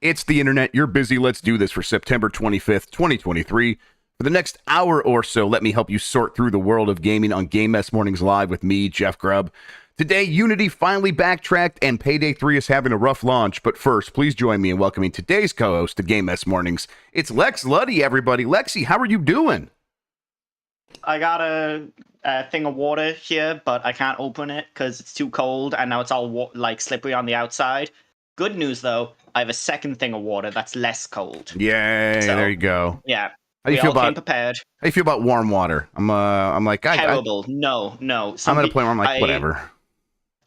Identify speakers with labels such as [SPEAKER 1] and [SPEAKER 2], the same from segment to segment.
[SPEAKER 1] It's the internet. You're busy. Let's do this for September 25th, 2023. For the next hour or so, let me help you sort through the world of gaming on Game Mess Mornings Live with me, Jeff Grubb. Today, Unity finally backtracked and Payday 3 is having a rough launch. But first, please join me in welcoming today's co-host to Game Mess Mornings. It's Lex Luddy, everybody. Lexi, how are you doing?
[SPEAKER 2] I got a thing of water here, but I can't open it because it's too cold, and now it's all slippery on the outside. Good news, though, I have a second thing of water that's less cold.
[SPEAKER 1] Yay, so, there you go.
[SPEAKER 2] Yeah.
[SPEAKER 1] How do you feel about
[SPEAKER 2] prepared?
[SPEAKER 1] How do you feel about warm water? I'm like,
[SPEAKER 2] terrible. No.
[SPEAKER 1] I'm at a point where I'm like, whatever.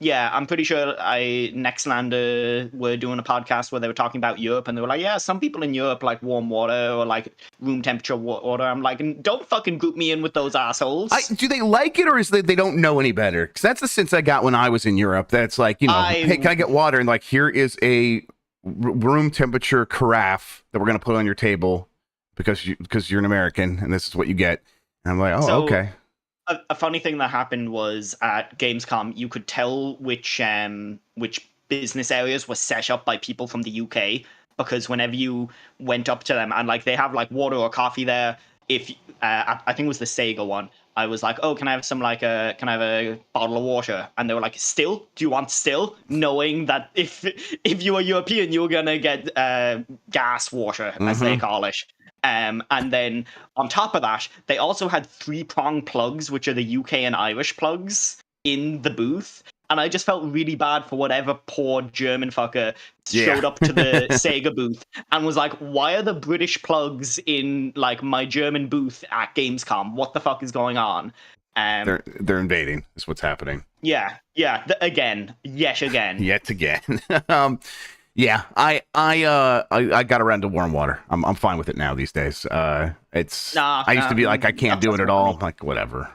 [SPEAKER 2] Yeah, I'm pretty sure Nextlander were doing a podcast where they were talking about Europe, and they were like, yeah, some people in Europe like warm water or like room temperature water. I'm like, don't fucking group me in with those assholes.
[SPEAKER 1] Do they like it, or is they don't know any better? Because that's the sense I got when I was in Europe. That's like, hey, can I get water? And like, here is a room temperature carafe that we're going to put on your table because you're an American, and this is what you get. And I'm like, okay.
[SPEAKER 2] A funny thing that happened was at Gamescom, you could tell which business areas were set up by people from the UK, because whenever you went up to them and like they have like water or coffee there, if I think it was the Sega one, I was like, oh, can I have a bottle of water? And they were like, still? Do you want still? Knowing that if you were European, you were gonna get gas water, as they call it. And then on top of that, they also had 3-prong plugs, which are the UK and Irish plugs, in the booth. And I just felt really bad for whatever poor German fucker showed up to the Sega booth and was like, why are the British plugs in like my German booth at Gamescom? What the fuck is going on?
[SPEAKER 1] They're invading is what's happening.
[SPEAKER 2] Yeah. Yet again.
[SPEAKER 1] Yeah, I got around to warm water. I'm fine with it now these days. I used to be like, I can't do it at all. I'm like, whatever.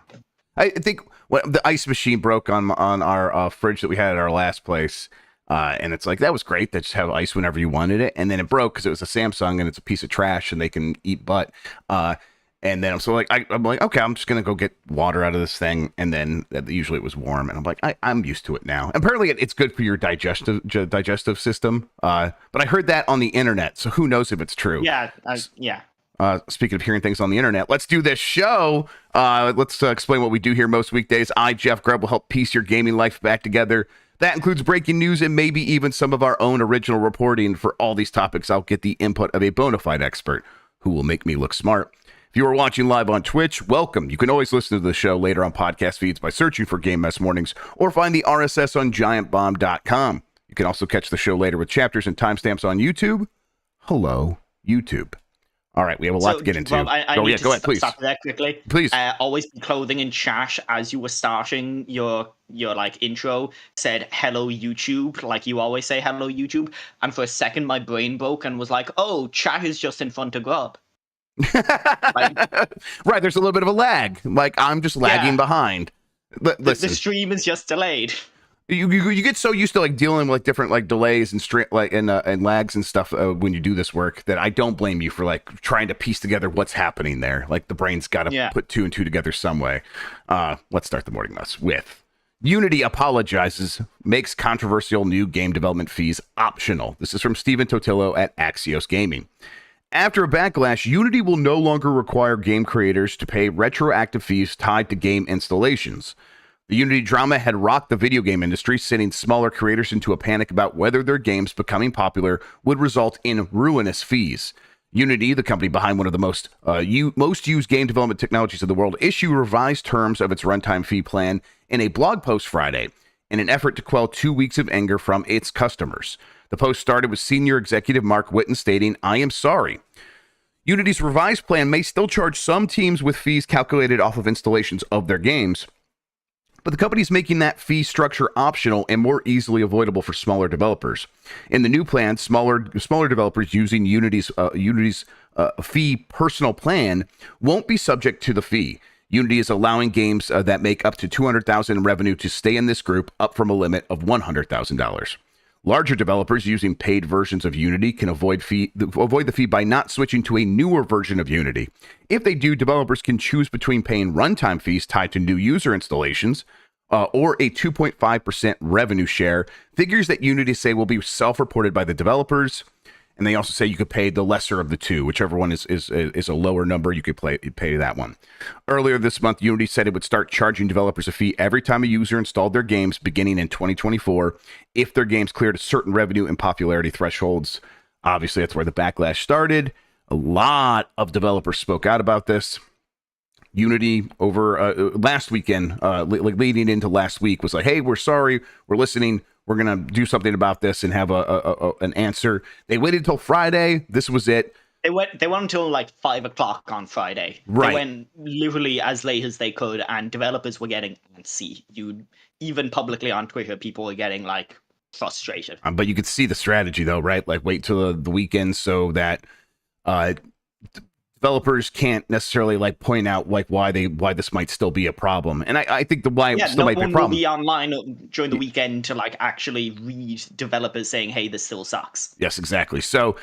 [SPEAKER 1] I think the ice machine broke on our fridge that we had at our last place, and it's like, that was great. They just have ice whenever you wanted it, and then it broke because it was a Samsung and it's a piece of trash and they can eat butt. And then I'm like, okay, I'm just gonna go get water out of this thing, and then usually it was warm, and I'm like, I'm used to it now. Apparently, it's good for your digestive system. But I heard that on the internet, so who knows if it's true?
[SPEAKER 2] Yeah.
[SPEAKER 1] Speaking of hearing things on the internet, let's do this show. Let's explain what we do here most weekdays. I, Jeff Grubb, will help piece your gaming life back together. That includes breaking news and maybe even some of our own original reporting. For all these topics, I'll get the input of a bona fide expert who will make me look smart. If you are watching live on Twitch, welcome. You can always listen to the show later on podcast feeds by searching for Game Mess Mornings, or find the RSS on giantbomb.com. You can also catch the show later with chapters and timestamps on YouTube. Hello, YouTube. All right, we have a lot to get into.
[SPEAKER 2] Rob, I need to
[SPEAKER 1] go ahead, please.
[SPEAKER 2] Stop there quickly.
[SPEAKER 1] Please.
[SPEAKER 2] Always be clothing in chat as you were starting your like intro said hello YouTube, like you always say hello YouTube. And for a second, my brain broke and was like, oh, chat is just in front of Grubb.
[SPEAKER 1] Right, there's a little bit of a lag. Like, I'm just lagging behind.
[SPEAKER 2] The stream is just delayed.
[SPEAKER 1] You get so used to like dealing with like different like delays and and lags and stuff when you do this work that I don't blame you for like trying to piece together what's happening there. Like, the brain's got to put 2 and 2 together some way. Let's start the morning mess with Unity apologizes, makes controversial new game development fees optional. This is from Steven Totillo at Axios Gaming. After a backlash, Unity will no longer require game creators to pay retroactive fees tied to game installations. The Unity drama had rocked the video game industry, sending smaller creators into a panic about whether their games becoming popular would result in ruinous fees. Unity, the company behind one of the most used game development technologies in the world, issued revised terms of its runtime fee plan in a blog post Friday in an effort to quell 2 weeks of anger from its customers. The post started with senior executive Mark Whitten stating, "I am sorry. Unity's revised plan may still charge some teams with fees calculated off of installations of their games, but the company is making that fee structure optional and more easily avoidable for smaller developers. In the new plan, smaller developers using Unity's fee personal plan won't be subject to the fee. Unity is allowing games that make up to $200,000 in revenue to stay in this group, up from a limit of $100,000. Larger developers using paid versions of Unity can avoid the fee by not switching to a newer version of Unity. If they do, developers can choose between paying runtime fees tied to new user installations or a 2.5% revenue share, figures that Unity say will be self-reported by the developers. And they also say you could pay the lesser of the two, whichever one is a lower number. You could pay that one. Earlier this month, Unity said it would start charging developers a fee every time a user installed their games, beginning in 2024, if their games cleared a certain revenue and popularity thresholds. Obviously, that's where the backlash started. A lot of developers spoke out about this. Unity over last weekend, leading into last week, was like, "Hey, we're sorry, we're listening. We're gonna do something about this and have an answer." They waited until Friday. This was it.
[SPEAKER 2] They went until like 5:00 on Friday.
[SPEAKER 1] Right.
[SPEAKER 2] They went literally as late as they could, and developers were getting antsy. Even publicly on Twitter, people were getting like frustrated.
[SPEAKER 1] But you could see the strategy, though, right? Like, wait till the weekend so that developers can't necessarily like point out like why this might still be a problem. And I think why it still might be a problem.
[SPEAKER 2] No one will be online during the weekend to like actually read developers saying, "Hey, this still sucks."
[SPEAKER 1] Yes, exactly. So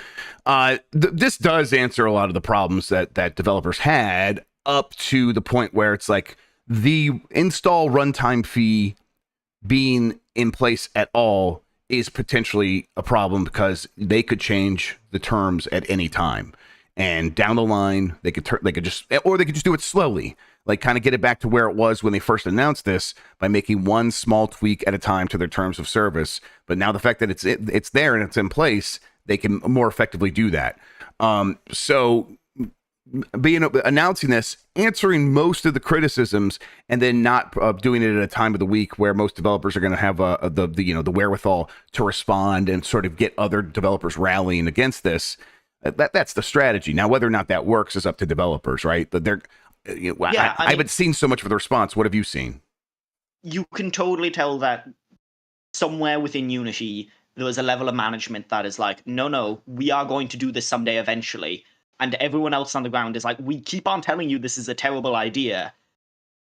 [SPEAKER 1] this does answer a lot of the problems that developers had, up to the point where it's like the install runtime fee being in place at all is potentially a problem, because they could change the terms at any time. And down the line, they could just do it slowly, like kind of get it back to where it was when they first announced this, by making one small tweak at a time to their terms of service. But now the fact that it's there and it's in place, they can more effectively do that. So announcing this, answering most of the criticisms, and then not doing it at a time of the week where most developers are going to have the wherewithal to respond and sort of get other developers rallying against this. That's the strategy. Now, whether or not that works is up to developers, right? But I haven't seen so much of the response. What have you seen?
[SPEAKER 2] You can totally tell that somewhere within Unity, there was a level of management that is like, no, we are going to do this someday eventually. And everyone else on the ground is like, we keep on telling you this is a terrible idea,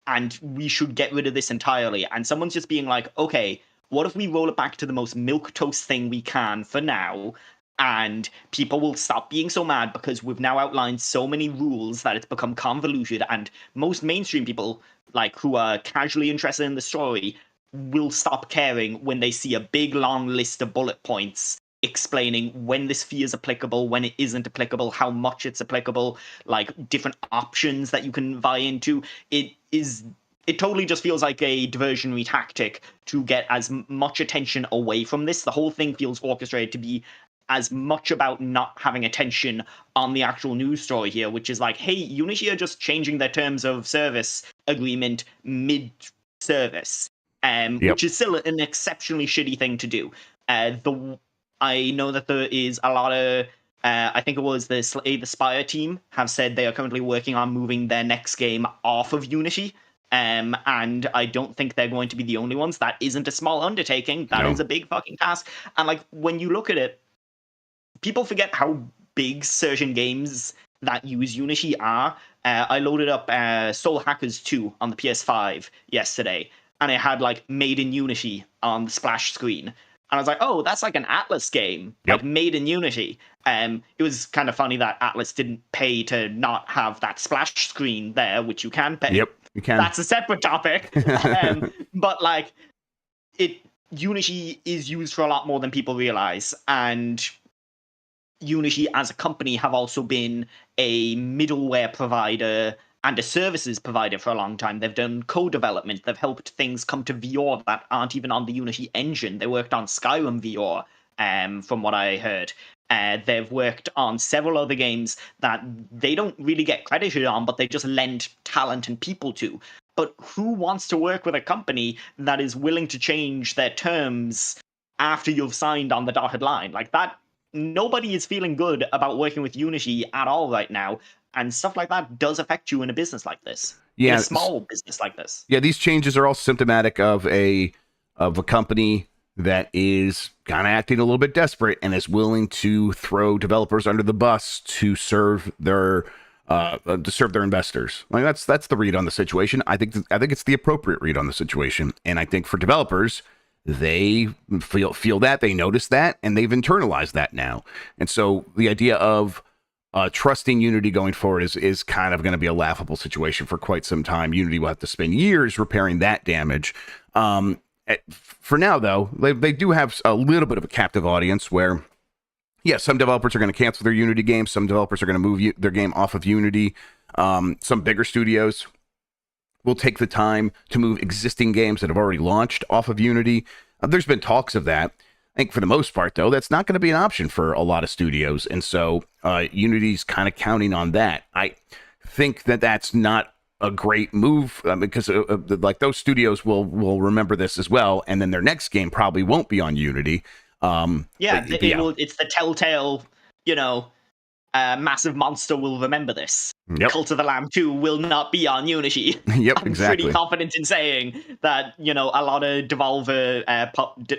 [SPEAKER 2] and we should get rid of this entirely. And someone's just being like, okay, what if we roll it back to the most milquetoast thing we can for now? And people will stop being so mad because we've now outlined so many rules that it's become convoluted, and most mainstream people, like who are casually interested in the story, will stop caring when they see a big long list of bullet points explaining when this fee is applicable, when it isn't applicable, how much it's applicable, like different options that you can buy into. It totally just feels like a diversionary tactic to get as much attention away from this. The whole thing feels orchestrated to be as much about not having attention on the actual news story here, which is like, hey, Unity are just changing their terms of service agreement mid-service, which is still an exceptionally shitty thing to do. I know that there is a lot of, I think it was the Spire team have said they are currently working on moving their next game off of Unity. And I don't think they're going to be the only ones. That isn't a small undertaking. That is a big fucking task. And like, when you look at it, people forget how big certain games that use Unity are. I loaded up Soul Hackers 2 on the PS5 yesterday, and it had like made in Unity on the splash screen. And I was like, oh, that's like an Atlas game, like made in Unity. It was kind of funny that Atlas didn't pay to not have that splash screen there, which you can pay.
[SPEAKER 1] Yep, you can.
[SPEAKER 2] That's a separate topic. But like, Unity is used for a lot more than people realize. And Unity as a company have also been a middleware provider and a services provider for a long time. They've done co-development. They've helped things come to VR that aren't even on the Unity engine. They worked on Skyrim VR, from what I heard. They've worked on several other games that they don't really get credited on, but they just lend talent and people to. But who wants to work with a company that is willing to change their terms after you've signed on the dotted line? Like that, nobody is feeling good about working with Unity at all right now. And stuff like that does affect you in a business like this. Yeah, in a small business like this. Yeah,
[SPEAKER 1] these changes are all symptomatic of a company that is kind of acting a little bit desperate and is willing to throw developers under the bus to serve their investors. Like that's the read on the situation. I think it's the appropriate read on the situation. And I think for developers, they feel that, they notice that, and they've internalized that now. And so the idea of trusting Unity going forward is kind of going to be a laughable situation for quite some time. Unity will have to spend years repairing that damage. For now, though, they do have a little bit of a captive audience where Yeah, some developers are going to cancel their Unity games. Some developers are going to move their game off of Unity. Some bigger studios will take the time to move existing games that have already launched off of Unity. There's been talks of that. I think for the most part, though, that's not going to be an option for a lot of studios. And so Unity's kind of counting on that. I think that that's not a great move because like those studios will remember this as well. And then their next game probably won't be on Unity.
[SPEAKER 2] It's the telltale, massive monster will remember this.
[SPEAKER 1] Yep.
[SPEAKER 2] Cult of the Lamb 2 will not be on Unity.
[SPEAKER 1] Yep,
[SPEAKER 2] I'm
[SPEAKER 1] exactly.
[SPEAKER 2] pretty confident in saying that, a lot of Devolver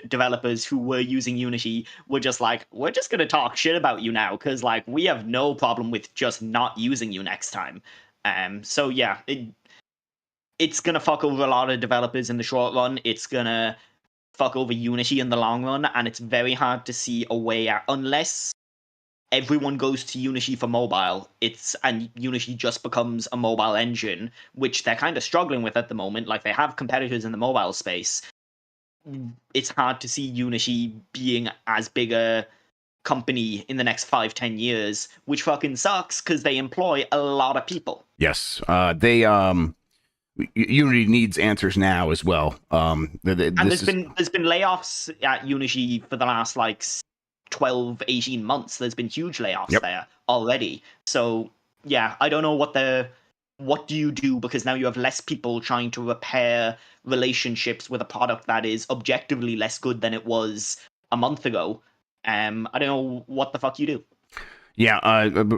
[SPEAKER 2] developers who were using Unity were just like, we're just going to talk shit about you now because, like, we have no problem with just not using you next time. So, yeah, it's going to fuck over a lot of developers in the short run. It's going to fuck over Unity in the long run, and it's very hard to see a way out unless everyone goes to Unity for mobile. And Unity just becomes a mobile engine, which they're kind of struggling with at the moment. Like, they have competitors in the mobile space. It's hard to see Unity being as big a company in the next 5-10 years, which fucking sucks because they employ a lot of people.
[SPEAKER 1] Yes, Unity needs answers now as well.
[SPEAKER 2] And there's been layoffs at Unity for the last 12-18 months. There's been huge layoffs there already. So yeah, I don't know what do you do, because now you have less people trying to repair relationships with a product that is objectively less good than it was a month ago. I don't know what the fuck you do.
[SPEAKER 1] Yeah,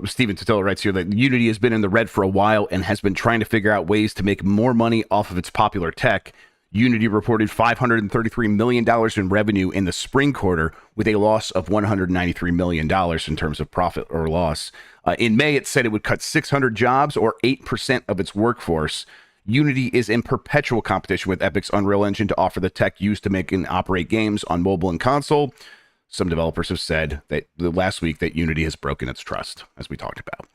[SPEAKER 1] Steven Totella writes here that Unity has been in the red for a while and has been trying to figure out ways to make more money off of its popular tech. Unity reported $533 million in revenue in the spring quarter, with a loss of $193 million in terms of profit or loss. In May, it said it would cut 600 jobs, or 8% of its workforce. Unity is in perpetual competition with Epic's Unreal Engine to offer the tech used to make and operate games on mobile and console. Some developers have said that last week that Unity has broken its trust, as we talked about.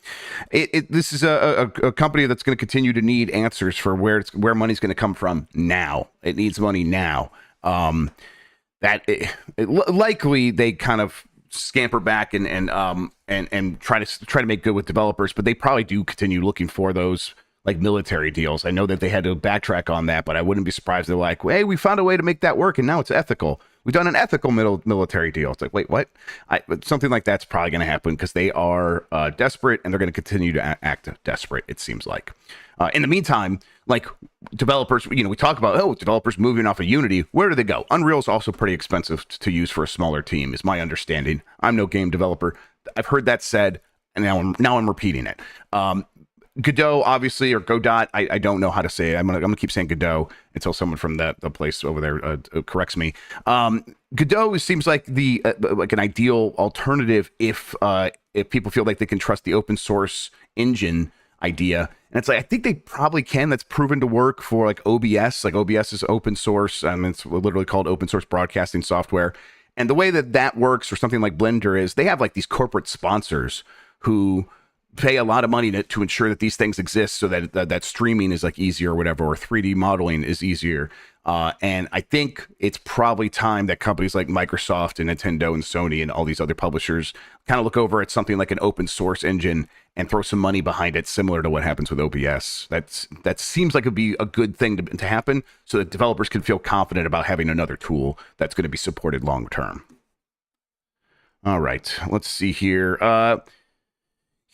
[SPEAKER 1] This is a company that's going to continue to need answers for where money's going to come from now. It needs money now. Likely they kind of scamper back and try to make good with developers, but they probably do continue looking for those military deals. I know that they had to backtrack on that, but I wouldn't be surprised they're like, hey, we found a way to make that work and now it's ethical. We've done an ethical military deal. It's like, wait, what? Something like that's probably going to happen because they are desperate, and they're going to continue to act desperate, it seems like. In the meantime, developers, we talk about, developers moving off of Unity. Where do they go? Unreal is also pretty expensive to use for a smaller team, is my understanding. I'm no game developer. I've heard that said, and now I'm repeating it. Godot, obviously, or Godot, I don't know how to say it. I'm gonna keep saying Godot until someone from the place over there corrects me. Godot seems like an ideal alternative if people feel like they can trust the open source engine idea. And it's I think they probably can. That's proven to work for OBS. OBS is open source. It's literally called open source broadcasting software. And the way that works, or something like Blender, is they have these corporate sponsors who pay a lot of money to ensure that these things exist, so that streaming is easier or whatever, or 3D modeling is easier. And I think it's probably time that companies like Microsoft and Nintendo and Sony and all these other publishers kind of look over at something like an open source engine and throw some money behind it, similar to what happens with OBS. That seems like it'd be a good thing to happen, so that developers can feel confident about having another tool that's going to be supported long term. All right, let's see here.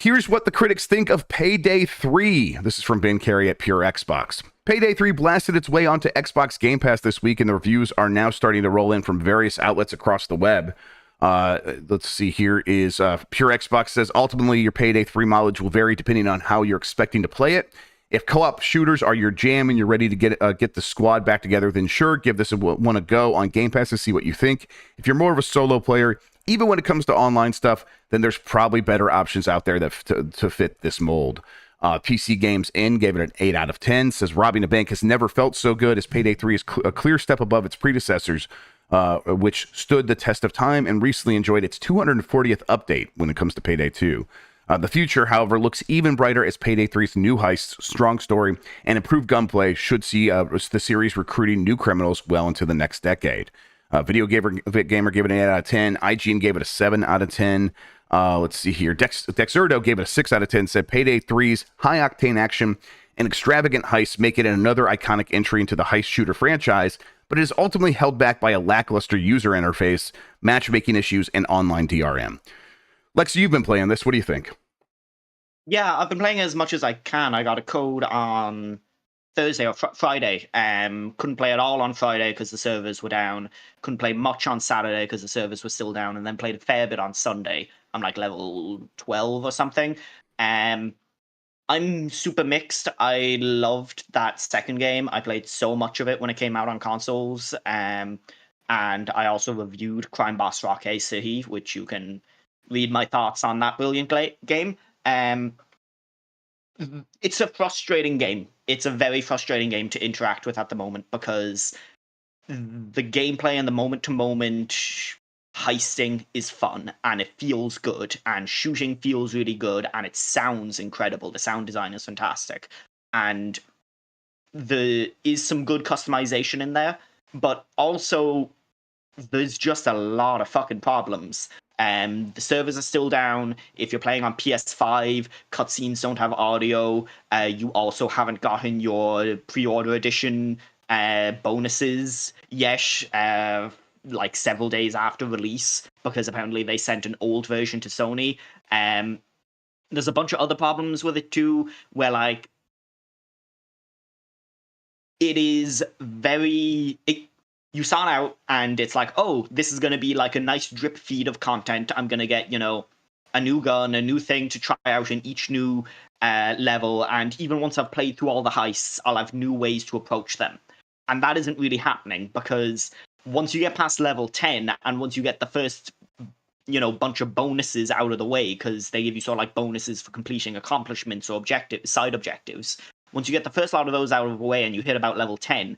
[SPEAKER 1] Here's what the critics think of Payday 3. This is from Ben Carey at Pure Xbox. Payday 3 blasted its way onto Xbox Game Pass this week, and the reviews are now starting to roll in from various outlets across the web. Let's see, here is Pure Xbox says, ultimately, your Payday 3 mileage will vary depending on how you're expecting to play it. If co-op shooters are your jam and you're ready to get the squad back together, then sure, give this one a go on Game Pass to see what you think. If you're more of a solo player, even when it comes to online stuff, then there's probably better options out there to fit this mold. PC Games In gave it an 8 out of 10, says robbing a bank has never felt so good, as Payday 3 is a clear step above its predecessors, which stood the test of time and recently enjoyed its 240th update when it comes to Payday 2. The future, however, looks even brighter, as Payday 3's new heists, strong story, and improved gunplay should see the series recruiting new criminals well into the next decade. Video Gamer gave it an 8 out of 10. IGN gave it a 7 out of 10. Let's see here. Dexerto gave it a 6 out of 10. Said Payday 3's high-octane action and extravagant heists make it another iconic entry into the heist shooter franchise, but it is ultimately held back by a lackluster user interface, matchmaking issues, and online DRM. Lex, you've been playing this. What do you think?
[SPEAKER 2] Yeah, I've been playing as much as I can. I got a code on Thursday or Friday. Couldn't play at all on Friday because the servers were down. Couldn't play much on Saturday because the servers were still down, and then played a fair bit on Sunday. I'm like level 12 or something. I'm super mixed. I loved that second game. I played so much of it when it came out on consoles. And I also reviewed Crime Boss Rockay City, which you can read my thoughts on that brilliant game. It's a frustrating game. It's a very frustrating game to interact with at the moment because the gameplay and the moment-to-moment heisting is fun and it feels good and shooting feels really good and it sounds incredible. The sound design is fantastic. And there is some good customization in there, but also there's just a lot of fucking problems. The servers are still down. If you're playing on PS5, cutscenes don't have audio. You also haven't gotten your pre-order edition bonuses yet, like several days after release, because apparently they sent an old version to Sony. There's a bunch of other problems with it too, where like it is very... you start out and it's like, oh, this is going to be like a nice drip feed of content. I'm going to get, a new gun, a new thing to try out in each new level. And even once I've played through all the heists, I'll have new ways to approach them. And that isn't really happening because once you get past level 10 and once you get the first, bunch of bonuses out of the way, because they give you sort of like bonuses for completing accomplishments or side objectives. Once you get the first lot of those out of the way and you hit about level 10,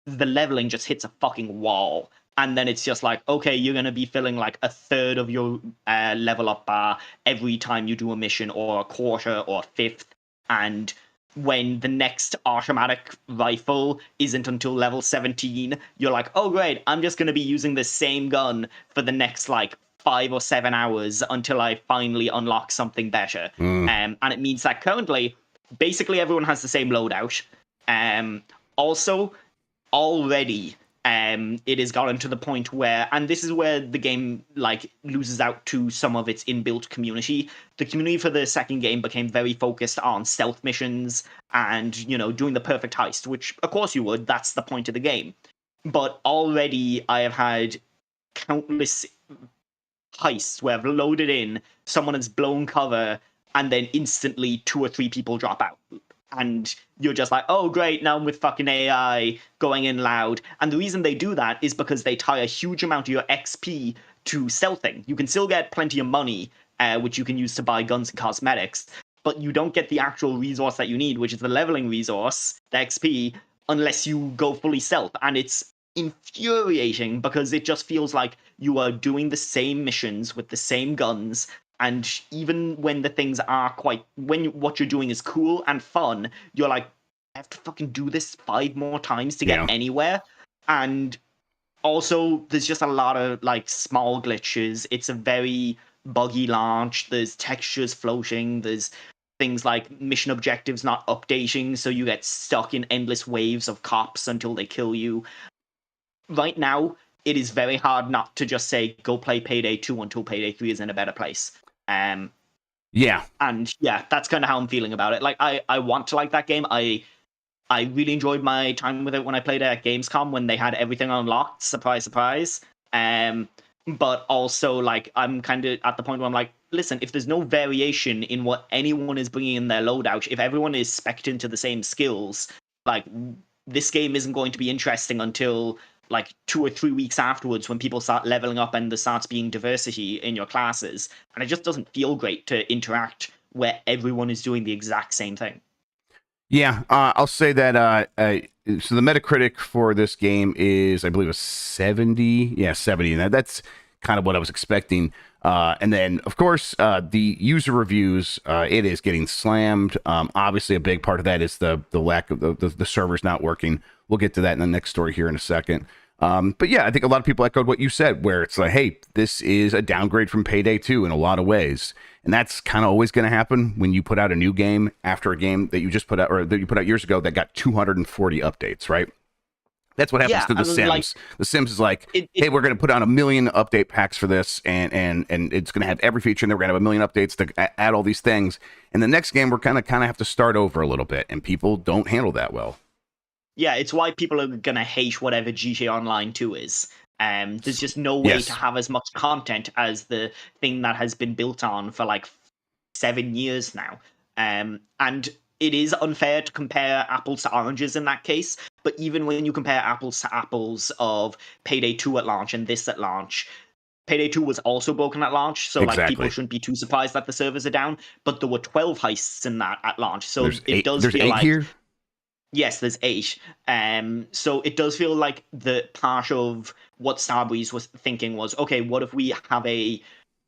[SPEAKER 2] the leveling just hits a fucking wall. And then it's just like, okay, you're going to be filling like a third of your level up bar every time you do a mission, or a quarter or a fifth. And when the next automatic rifle isn't until level 17, you're like, oh, great, I'm just going to be using the same gun for the next like 5 or 7 hours until I finally unlock something better. And it means that currently, basically everyone has the same loadout. Also, already it has gotten to the point where, and this is where the game like loses out to some of its inbuilt community. The community for the second game became very focused on stealth missions and doing the perfect heist, which of course you would, that's the point of the game. But already I have had countless heists where I've loaded in, someone has blown cover, and then instantly 2 or 3 people drop out. And you're just like, oh, great, now I'm with fucking AI going in loud. And the reason they do that is because they tie a huge amount of your XP to stealthing. You can still get plenty of money, which you can use to buy guns and cosmetics, but you don't get the actual resource that you need, which is the leveling resource, the XP, unless you go fully stealth. And it's infuriating because it just feels like you are doing the same missions with the same guns. And even when the things are when what you're doing is cool and fun, you're like, I have to fucking do this 5 more times to get anywhere. And also, there's just a lot of like small glitches. It's a very buggy launch. There's textures floating. There's things like mission objectives not updating, so you get stuck in endless waves of cops until they kill you. Right now, it is very hard not to just say, go play Payday 2 until Payday 3 is in a better place. And that's kind of how I'm feeling about it. Like, I want to like that game. I really enjoyed my time with it when I played at Gamescom when they had everything unlocked. Surprise, surprise. But also, like, I'm kind of at the point where I'm like, listen, if there's no variation in what anyone is bringing in their loadout, if everyone is spec'd into the same skills, like, this game isn't going to be interesting until like 2 or 3 weeks afterwards when people start leveling up and there starts being diversity in your classes. And it just doesn't feel great to interact where everyone is doing the exact same thing.
[SPEAKER 1] Yeah, I'll say that. So the Metacritic for this game is, I believe, a 70. Yeah, 70. And that's kind of what I was expecting. And then, of course, the user reviews, it is getting slammed. Obviously, a big part of that is the lack of the servers not working. We'll get to that in the next story here in a second. But yeah, I think a lot of people echoed what you said, where it's like, hey, this is a downgrade from Payday 2 in a lot of ways. And that's kind of always going to happen when you put out a new game after a game that you just put out, or that you put out years ago that got 240 updates, right? That's what happens to The Sims. Like, The Sims is like, hey, we're going to put on 1 million update packs for this, and it's going to have every feature, and then we're going to have 1 million updates to add all these things. And the next game, we're kind of have to start over a little bit, and people don't handle that well.
[SPEAKER 2] Yeah, it's why people are going to hate whatever GTA Online 2 is. There's just no way to have as much content as the thing that has been built on for like 7 years now. And it is unfair to compare apples to oranges in that case. But even when you compare apples to apples of Payday 2 at launch and this at launch, Payday 2 was also broken at launch, so like people shouldn't be too surprised that the servers are down. But there were 12 heists in that at launch, so
[SPEAKER 1] there's
[SPEAKER 2] it does feel like
[SPEAKER 1] here.
[SPEAKER 2] Yes, there's 8. So it does feel like the part of what Starbreeze was thinking was, okay, what if we have a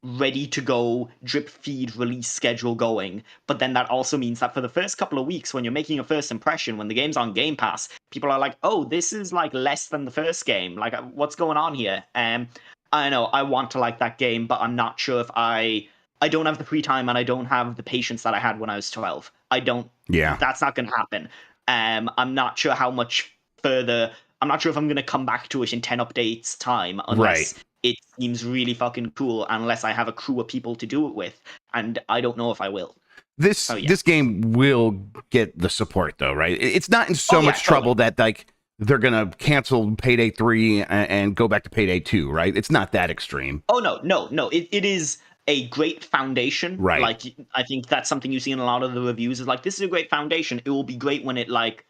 [SPEAKER 2] ready-to-go drip feed release schedule going? But then that also means that for the first couple of weeks, when you're making a first impression, when the game's on Game Pass, people are like, oh, this is like less than the first game. Like, what's going on here? I know, I want to like that game, but I'm not sure if I don't have the free time and I don't have the patience that I had when I was 12. That's not going to happen. I'm not sure how much further. I'm not sure if I'm going to come back to it in 10 updates time unless it seems really fucking cool, unless I have a crew of people to do it with, and I don't know if I will.
[SPEAKER 1] This game will get the support though, right? It's not in so much trouble that like they're gonna cancel Payday 3 and go back to Payday 2, right? It's not that extreme.
[SPEAKER 2] Oh no. It is a great foundation,
[SPEAKER 1] right?
[SPEAKER 2] Like, I think that's something you see in a lot of the reviews is like, this is a great foundation. It will be great when it like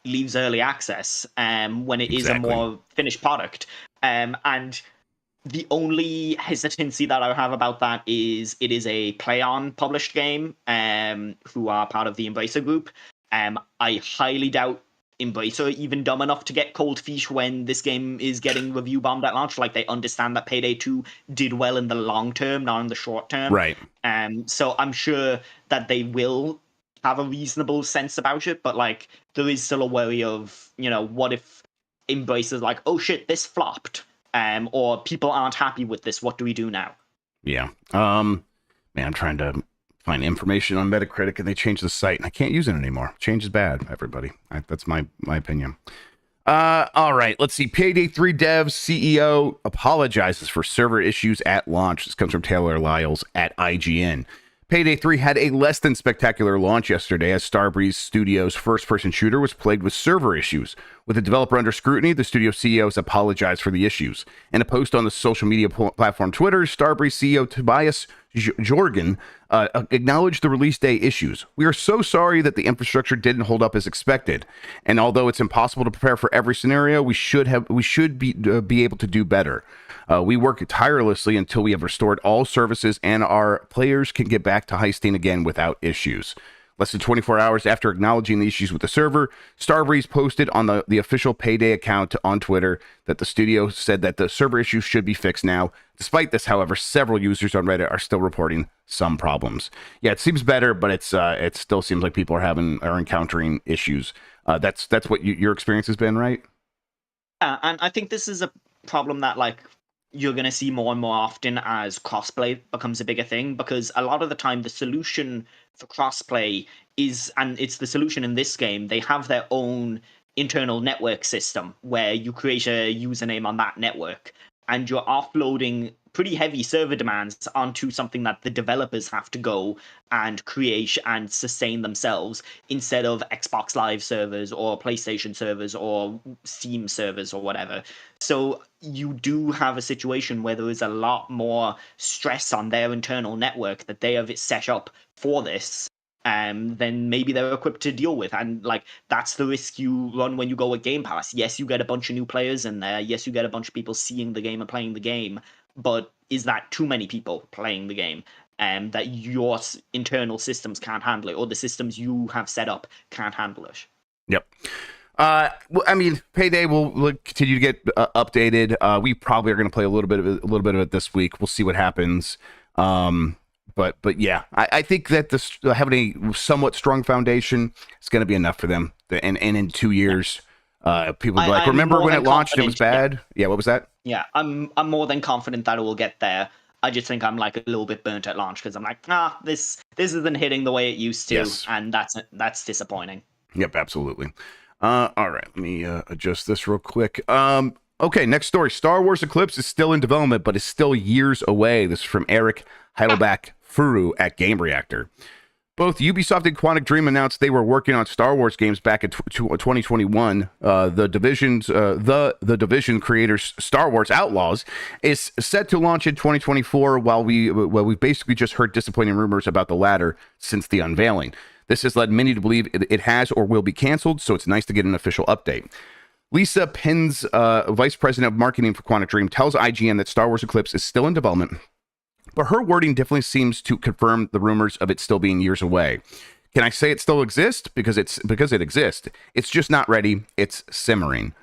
[SPEAKER 2] leaves early access, when it is a more finished product. And the only hesitancy that I have about that is it is a PlayOn published game, who are part of the Embracer Group. I highly doubt Embracer are even dumb enough to get cold feet when this game is getting review bombed at launch. Like, they understand that Payday 2 did well in the long term, not in the short term.
[SPEAKER 1] Right.
[SPEAKER 2] So I'm sure that they will have a reasonable sense about it, but like, there is still a worry of, what if Embracer's like, oh shit, this flopped, or people aren't happy with this, what do we do now? Yeah.
[SPEAKER 1] Man, I'm trying to find information on Metacritic, and they changed the site, and I can't use it anymore. Change is bad, everybody. That's my opinion. All right, let's see. Payday 3 devs CEO apologizes for server issues at launch. This comes from Taylor Lyles at IGN. Payday 3 had a less than spectacular launch yesterday as Starbreeze Studios' first-person shooter was plagued with server issues. With the developer under scrutiny, the studio CEO has apologized for the issues. In a post on the social media platform Twitter, Starbreeze CEO Tobias Jorgen acknowledged the release day issues. We are so sorry that the infrastructure didn't hold up as expected, and although it's impossible to prepare for every scenario, we should be able to do better. We work tirelessly until we have restored all services and our players can get back to heisting again without issues. Less than 24 hours after acknowledging the issues with the server, Starbreeze posted on the official Payday account on Twitter that the studio said that the server issues should be fixed now. Despite this, however, several users on Reddit are still reporting some problems. Yeah, it seems better, but it still seems like people are encountering issues. That's what your experience has been, right?
[SPEAKER 2] And I think this is a problem that like you're going to see more and more often as crossplay becomes a bigger thing, because a lot of the time the solution for crossplay is, and it's the solution in this game, they have their own internal network system where you create a username on that network and you're offloading pretty heavy server demands onto something that the developers have to go and create and sustain themselves instead of Xbox Live servers or PlayStation servers or Steam servers or whatever. So you do have a situation where there is a lot more stress on their internal network that they have set up for this, then maybe they're equipped to deal with. And like, that's the risk you run when you go with Game Pass. Yes, you get a bunch of new players in there. Yes, you get a bunch of people seeing the game and playing the game. But is that too many people playing the game? That your internal systems can't handle it, or the systems you have set up can't handle it.
[SPEAKER 1] Yep. Well, I mean, Payday will continue to get updated. We probably are going to play a little bit of it this week. We'll see what happens. But yeah, I think that having a somewhat strong foundation is going to be enough for them. And in 2 years, People be like, remember when it launched, it was bad? Yeah, what was that?
[SPEAKER 2] Yeah, I'm more than confident that it will get there. I just think I'm like a little bit burnt at launch because I'm like, this isn't hitting the way it used to, and that's disappointing.
[SPEAKER 1] Yep, absolutely. All right, let me adjust this real quick. Okay, next story. Star Wars Eclipse is still in development, but is still years away. This is from Eric Heidelbach Furu at Game Reactor. Both Ubisoft and Quantic Dream announced they were working on Star Wars games back in 2021. The Division creators Star Wars Outlaws is set to launch in 2024. While we've basically just heard disappointing rumors about the latter since the unveiling. This has led many to believe it has or will be canceled. So it's nice to get an official update. Lisa Pins, vice president of marketing for Quantic Dream, tells IGN that Star Wars Eclipse is still in development. But her wording definitely seems to confirm the rumors of it still being years away. Can I say it still exists? Because it exists. It's just not ready. It's simmering.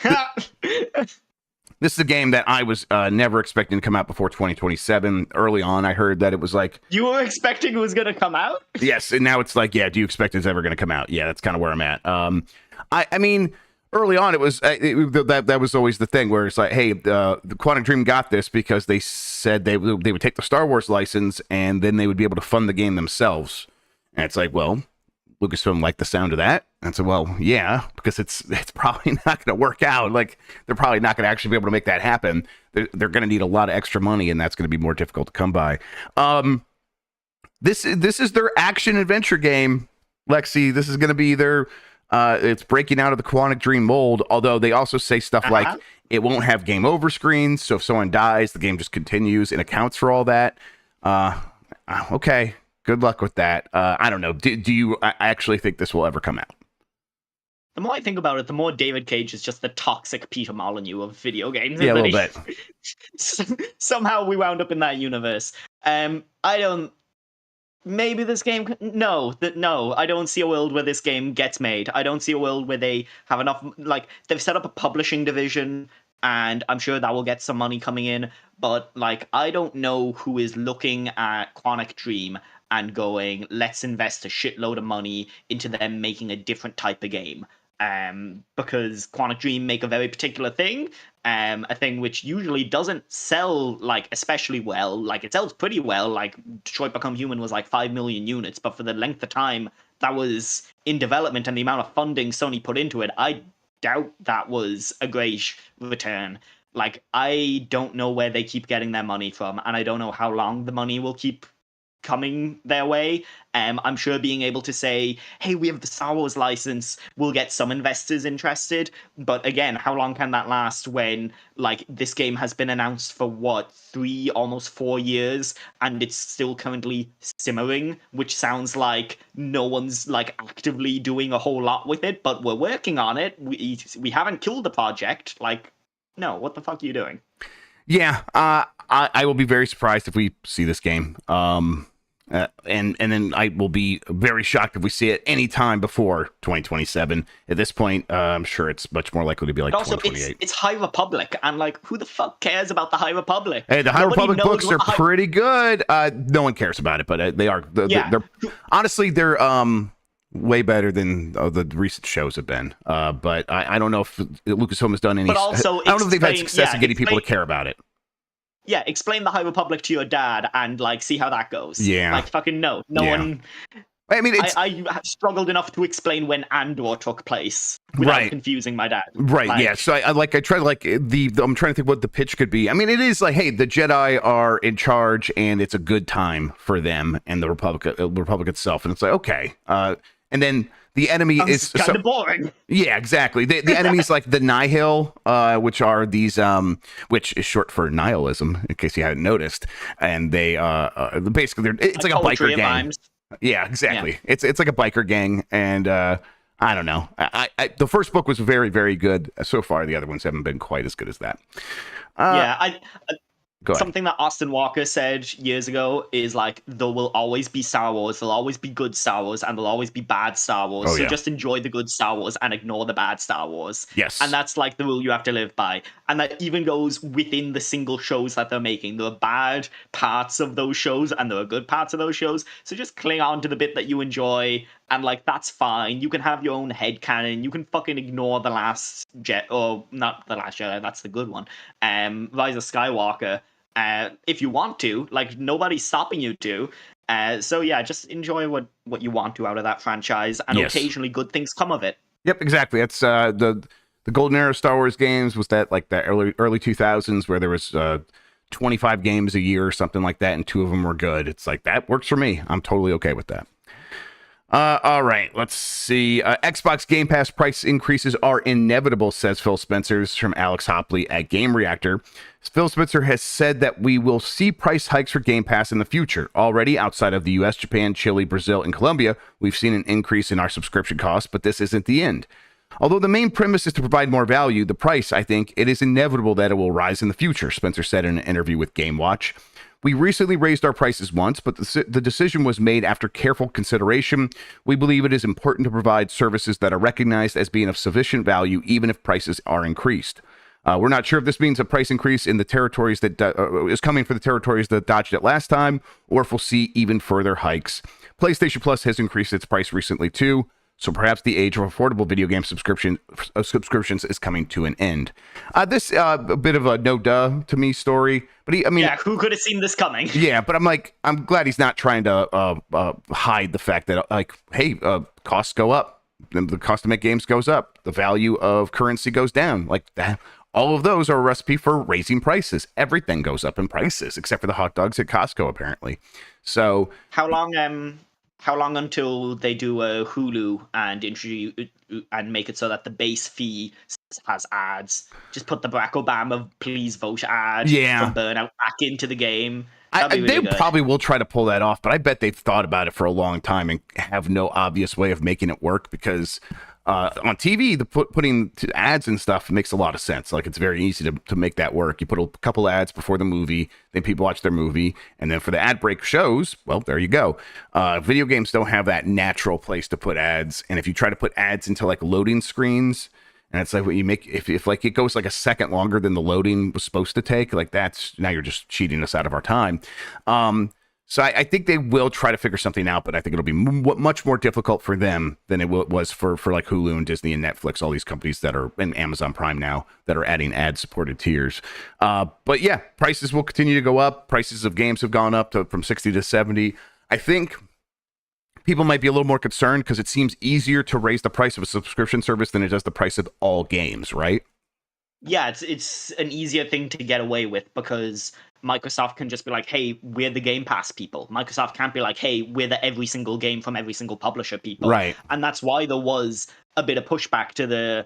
[SPEAKER 1] This is a game that I was never expecting to come out before 2027. Early on, I heard that it was like...
[SPEAKER 2] You were expecting it was going to come out?
[SPEAKER 1] Yes, and now it's like, yeah, do you expect it's ever going to come out? Yeah, that's kind of where I'm at. I mean... Early on, it was that was always the thing where it's like, hey, the Quantic Dream got this because they said they would take the Star Wars license and then they would be able to fund the game themselves. And it's like, well, Lucasfilm liked the sound of that. And so, well, yeah, because it's probably not going to work out. Like, they're probably not going to actually be able to make that happen. They're going to need a lot of extra money, and that's going to be more difficult to come by. This is their action adventure game, Lexi. This is going to be their... it's breaking out of the Quantic Dream mold, although they also say stuff like it won't have game over screens, so if someone dies, the game just continues and accounts for all that. Okay, good luck with that. I don't know. Do you actually think this will ever come out?
[SPEAKER 2] The more I think about it, the more David Cage is just the toxic Peter Molyneux of video games.
[SPEAKER 1] Yeah, a little bit.
[SPEAKER 2] Somehow we wound up in that universe. Maybe this game... No, I don't see a world where this game gets made. I don't see a world where they have enough... Like, they've set up a publishing division, and I'm sure that will get some money coming in, but, like, I don't know who is looking at Quantic Dream and going, let's invest a shitload of money into them making a different type of game. Because Quantic Dream make a very particular thing, a thing which usually doesn't sell, like, especially well. Like, it sells pretty well. Like, Detroit Become Human was like 5 million units, but for the length of time that was in development and the amount of funding Sony put into it, I doubt that was a great return. Like, I don't know where they keep getting their money from, and I don't know how long the money will keep coming their way. I'm sure being able to say, hey, we have the Star Wars license, will get some investors interested, but again, how long can that last when, like, this game has been announced for what, 3, almost 4 years, and it's still currently simmering, which sounds like no one's, like, actively doing a whole lot with it, but we're working on it. We haven't killed the project. Like, no, what the fuck are you doing?
[SPEAKER 1] Yeah, I will be very surprised if we see this game. And then I will be very shocked if we see it any time before 2027. At this point, I'm sure it's much more likely to be like 2028.
[SPEAKER 2] It's High Republic, and like, who the fuck cares about the High Republic?
[SPEAKER 1] Hey, the High Republic books are pretty good. No one cares about it, but they are. They're honestly, they're way better than the recent shows have been. But I don't know if Lucasfilm has done any. But also, I don't know if they've had success in getting people to care about it.
[SPEAKER 2] Yeah, explain the High Republic to your dad and, like, see how that goes.
[SPEAKER 1] Yeah.
[SPEAKER 2] Like, fucking no one...
[SPEAKER 1] I mean,
[SPEAKER 2] I struggled enough to explain when Andor took place without confusing my dad.
[SPEAKER 1] Right, like, yeah. So I try, like, I'm trying to think what the pitch could be. I mean, it is like, hey, the Jedi are in charge and it's a good time for them and the Republic itself. And it's like, okay. And then the enemy is
[SPEAKER 2] kind of boring.
[SPEAKER 1] Yeah, exactly. The enemy is like the Nihil, which are these, which is short for nihilism, in case you hadn't noticed. And they basically it's like a biker gang. Vibes. Yeah, exactly. Yeah. It's like a biker gang, and I don't know. The first book was very, very good so far. The other ones haven't been quite as good as that.
[SPEAKER 2] Something that Austin Walker said years ago is like, there will always be Star Wars, there'll always be good Star Wars, and there'll always be bad Star Wars. So just enjoy the good Star Wars and ignore the bad Star Wars.
[SPEAKER 1] Yes.
[SPEAKER 2] And that's like the rule you have to live by. And that even goes within the single shows that they're making. There are bad parts of those shows and there are good parts of those shows. So just cling on to the bit that you enjoy And like that's fine. You can have your own headcanon. You can fucking ignore the last or not the last Jedi. That's the good one. Rise of Skywalker. If you want to, like nobody's stopping you to. So yeah, just enjoy what you want to out of that franchise, and occasionally good things come of it.
[SPEAKER 1] Yep, exactly. That's the golden era of Star Wars games was that like the early 2000s where there was 25 games a year or something like that, and 2 of them were good. It's like that works for me. I'm totally okay with that. All right, let's see. Xbox Game Pass price increases are inevitable, says Phil Spencer from Alex Hopley at Game Reactor. Phil Spencer has said that we will see price hikes for Game Pass in the future. Already, outside of the US, Japan, Chile, Brazil, and Colombia, we've seen an increase in our subscription costs, but this isn't the end. Although the main premise is to provide more value, the price, I think, it is inevitable that it will rise in the future, Spencer said in an interview with Game Watch. We recently raised our prices once, but the decision was made after careful consideration. We believe it is important to provide services that are recognized as being of sufficient value, even if prices are increased. We're not sure if this means a price increase in the territories that is coming for the territories that dodged it last time, or if we'll see even further hikes. PlayStation Plus has increased its price recently too, so perhaps the age of affordable video game subscriptions is coming to an end. This a bit of a no-duh to me story, but
[SPEAKER 2] who could have seen this coming?
[SPEAKER 1] Yeah, but I'm glad he's not trying to hide the fact that hey, costs go up, the cost to make games goes up, the value of currency goes down, like that. All of those are a recipe for raising prices. Everything goes up in prices, except for the hot dogs at Costco, apparently. So
[SPEAKER 2] how long until they do a Hulu and introduce and make it so that the base fee has ads? Just put the Barack Obama "Please Vote" ad from Burnout back into the game.
[SPEAKER 1] They probably will try to pull that off, but I bet they've thought about it for a long time and have no obvious way of making it work because on TV, putting ads and stuff makes a lot of sense. Like it's very easy to make that work. You put a couple ads before the movie, then people watch their movie, and then for the ad break shows, well, there you go. Video games don't have that natural place to put ads, and if you try to put ads into like loading screens, and it's like what you make if like it goes like a second longer than the loading was supposed to take, like that's now you're just cheating us out of our time. So I think they will try to figure something out, but I think it'll be much more difficult for them than it was for like Hulu and Disney and Netflix, all these companies that are in Amazon Prime now that are adding ad-supported tiers. But yeah, prices will continue to go up. Prices of games have gone up from 60 to 70. I think people might be a little more concerned because it seems easier to raise the price of a subscription service than it does the price of all games, right?
[SPEAKER 2] Yeah, it's an easier thing to get away with because Microsoft can just be like, hey, we're the Game Pass people. Microsoft can't be like, hey, we're the every single game from every single publisher people.
[SPEAKER 1] Right.
[SPEAKER 2] And that's why there was a bit of pushback to the,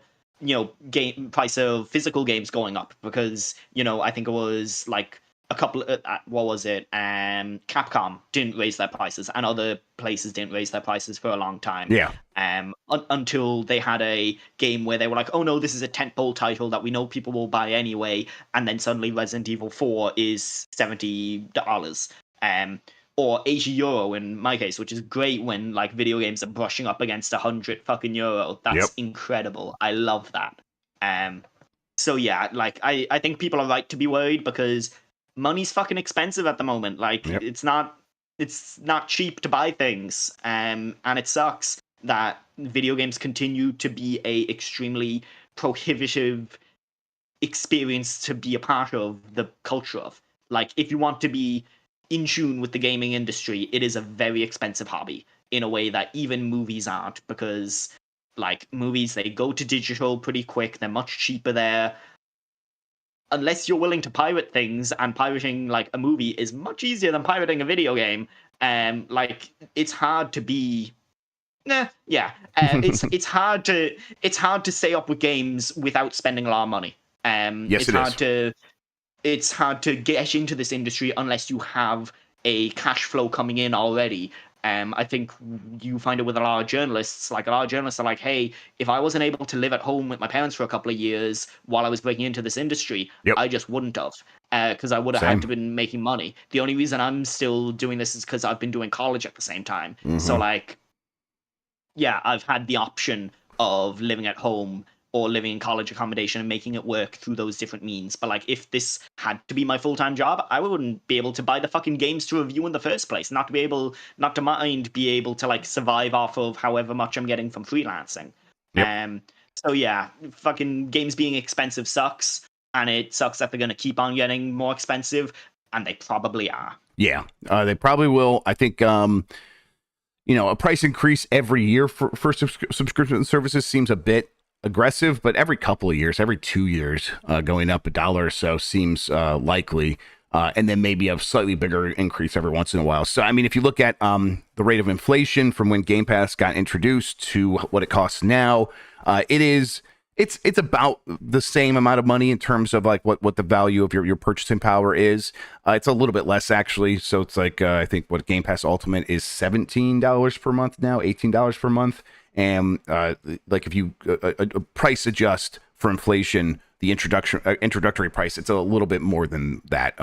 [SPEAKER 2] game price of physical games going up because, I think it was like a couple what was it? Capcom didn't raise their prices and other places didn't raise their prices for a long time.
[SPEAKER 1] Yeah.
[SPEAKER 2] Until they had a game where they were like, oh no, this is a tentpole title that we know people will buy anyway, and then suddenly Resident Evil 4 is $70. Or €80 in my case, which is great when like video games are brushing up against €100. That's incredible. I love that. So yeah, like I think people are right to be worried because money's fucking expensive at the moment. Like it's not cheap to buy things. And it sucks that video games continue to be a extremely prohibitive experience to be a part of the culture of. Like if you want to be in tune with the gaming industry, it is a very expensive hobby in a way that even movies aren't, because like movies, they go to digital pretty quick. They're much cheaper there. Unless you're willing to pirate things, and pirating like a movie is much easier than pirating a video game. Like it's hard to be. It's hard to stay up with games without spending a lot of money. It's hard to get into this industry unless you have a cash flow coming in already. I think you find it with a lot of journalists. Like a lot of journalists are like, hey, if I wasn't able to live at home with my parents for a couple of years while I was breaking into this industry, I just wouldn't have, because I would have had to been making money. The only reason I'm still doing this is because I've been doing college at the same time. So like, yeah, I've had the option of living at home or living in college accommodation and making it work through those different means. But like, if this had to be my full-time job, I wouldn't be able to buy the fucking games to review in the first place. Not to be able to like survive off of however much I'm getting from freelancing.
[SPEAKER 1] Yep.
[SPEAKER 2] So yeah, fucking games being expensive sucks, and it sucks that they're going to keep on getting more expensive, and they probably are.
[SPEAKER 1] Yeah, they probably will. I think a price increase every year for subscription services seems a bit aggressive, but every couple of years, every 2 years, going up $1 or so seems likely. And then maybe a slightly bigger increase every once in a while. So, I mean, if you look at the rate of inflation from when Game Pass got introduced to what it costs now, it's about the same amount of money in terms of like what the value of your purchasing power is. It's a little bit less actually. So it's like I think what Game Pass Ultimate is $17 per month now, $18 per month. And like if you price adjust for inflation, the introductory price, it's a little bit more than that.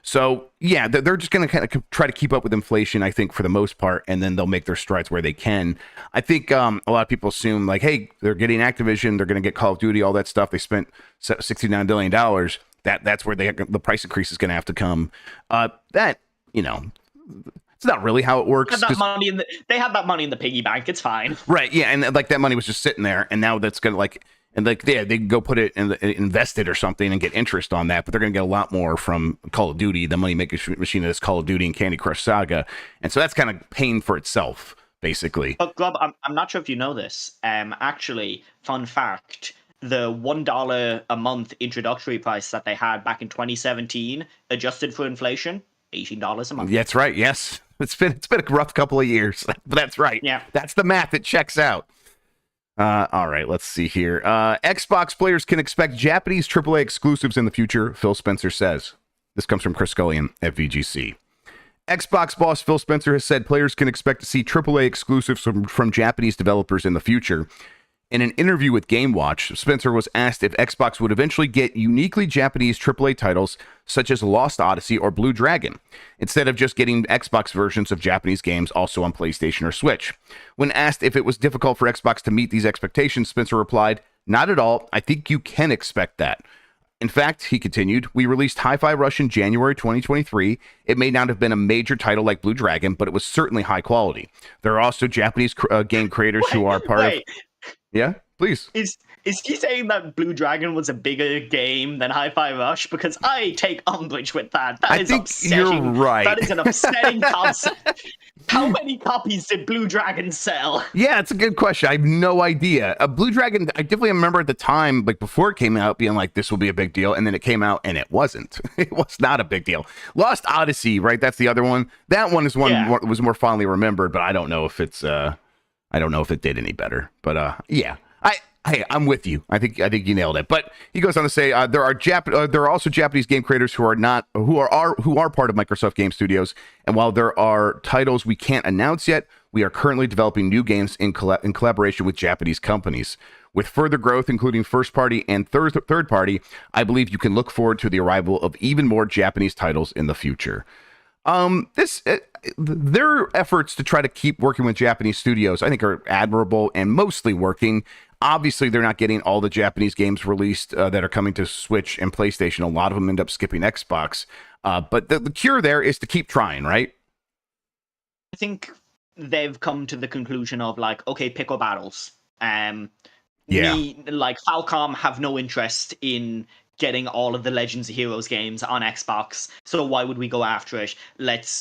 [SPEAKER 1] So yeah, they're just going to kind of try to keep up with inflation, I think, for the most part, and then they'll make their strides where they can. I think a lot of people assume like, hey, they're getting Activision, they're going to get Call of Duty, all that stuff. They spent $69 billion. That's where the price increase is going to have to come. It's not really how it works.
[SPEAKER 2] They had that money in the piggy bank. It's fine.
[SPEAKER 1] Right. Yeah. And like that money was just sitting there, and now that's going to they can go put it and invest it or something and get interest on that, but they're going to get a lot more from Call of Duty, the money making machine that is Call of Duty and Candy Crush Saga. And so that's kind of paying for itself, basically.
[SPEAKER 2] But Grubb, I'm not sure if you know this. Actually, fun fact, the $1 a month introductory price that they had back in 2017, adjusted for inflation, $18 a month.
[SPEAKER 1] That's right. Yes. It's been a rough couple of years, but that's right.
[SPEAKER 2] Yeah.
[SPEAKER 1] That's the math. It checks out. All right, let's see here. Xbox players can expect Japanese AAA exclusives in the future, Phil Spencer says. This comes from Chris Scullion at VGC. Xbox boss Phil Spencer has said players can expect to see AAA exclusives from Japanese developers in the future. In an interview with Game Watch, Spencer was asked if Xbox would eventually get uniquely Japanese AAA titles such as Lost Odyssey or Blue Dragon, instead of just getting Xbox versions of Japanese games also on PlayStation or Switch. When asked if it was difficult for Xbox to meet these expectations, Spencer replied, "Not at all. I think you can expect that. In fact," he continued, "we released Hi-Fi Rush in January 2023. It may not have been a major title like Blue Dragon, but it was certainly high quality. There are also Japanese game creators who are part of..." Yeah, please.
[SPEAKER 2] Is he saying that Blue Dragon was a bigger game than Hi-Fi Rush? Because I take umbrage with that.
[SPEAKER 1] I think upsetting. You're right.
[SPEAKER 2] That is an upsetting concept. How many copies did Blue Dragon sell?
[SPEAKER 1] Yeah, it's a good question. I have no idea. Blue Dragon, I definitely remember at the time, like before it came out, being like, this will be a big deal. And then it came out and it wasn't. It was not a big deal. Lost Odyssey, right? That's the other one. That one is one was more fondly remembered, but I don't know if it's... I don't know if it did any better, but yeah, I'm with you. I think you nailed it. But he goes on to say there are also Japanese game creators who are part of Microsoft Game Studios, and while there are titles we can't announce yet, we are currently developing new games in collaboration with Japanese companies. With further growth, including first party and third party, I believe you can look forward to the arrival of even more Japanese titles in the future. Their efforts to try to keep working with Japanese studios, I think, are admirable and mostly working. Obviously, they're not getting all the Japanese games released that are coming to Switch and PlayStation. A lot of them end up skipping Xbox. But the cure there is to keep trying, right?
[SPEAKER 2] I think they've come to the conclusion of like, okay, pick our battles. Falcom have no interest in getting all of the Legends of Heroes games on Xbox, so why would we go after it?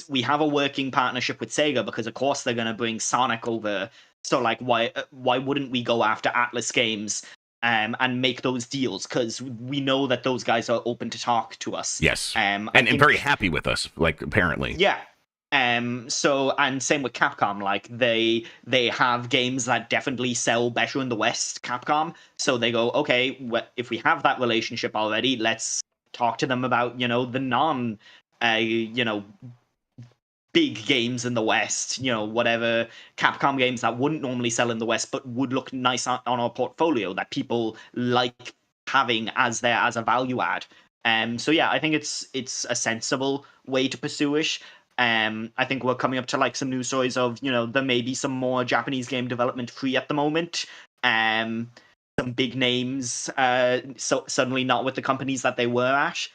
[SPEAKER 2] We have a working partnership with Sega because of course they're going to bring Sonic over, so like why wouldn't we go after Atlas Games and make those deals, because we know that those guys are open to talk to us.
[SPEAKER 1] Yes. And very happy with us, like, apparently.
[SPEAKER 2] Yeah. So, and same with Capcom, like they have games that definitely sell better in the West, Capcom. So they go, okay, if we have that relationship already, let's talk to them about, the non, big games in the West, whatever Capcom games that wouldn't normally sell in the West, but would look nice on our portfolio that people like having as a value add. So yeah, I think it's a sensible way to pursue it. I think we're coming up to like some news stories of, there may be some more Japanese game development free at the moment. So some big names so suddenly not with the companies that they were at.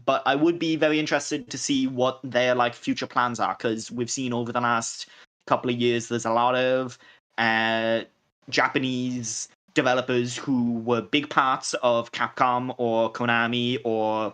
[SPEAKER 2] But I would be very interested to see what their like future plans are, because we've seen over the last couple of years there's a lot of Japanese developers who were big parts of Capcom or Konami or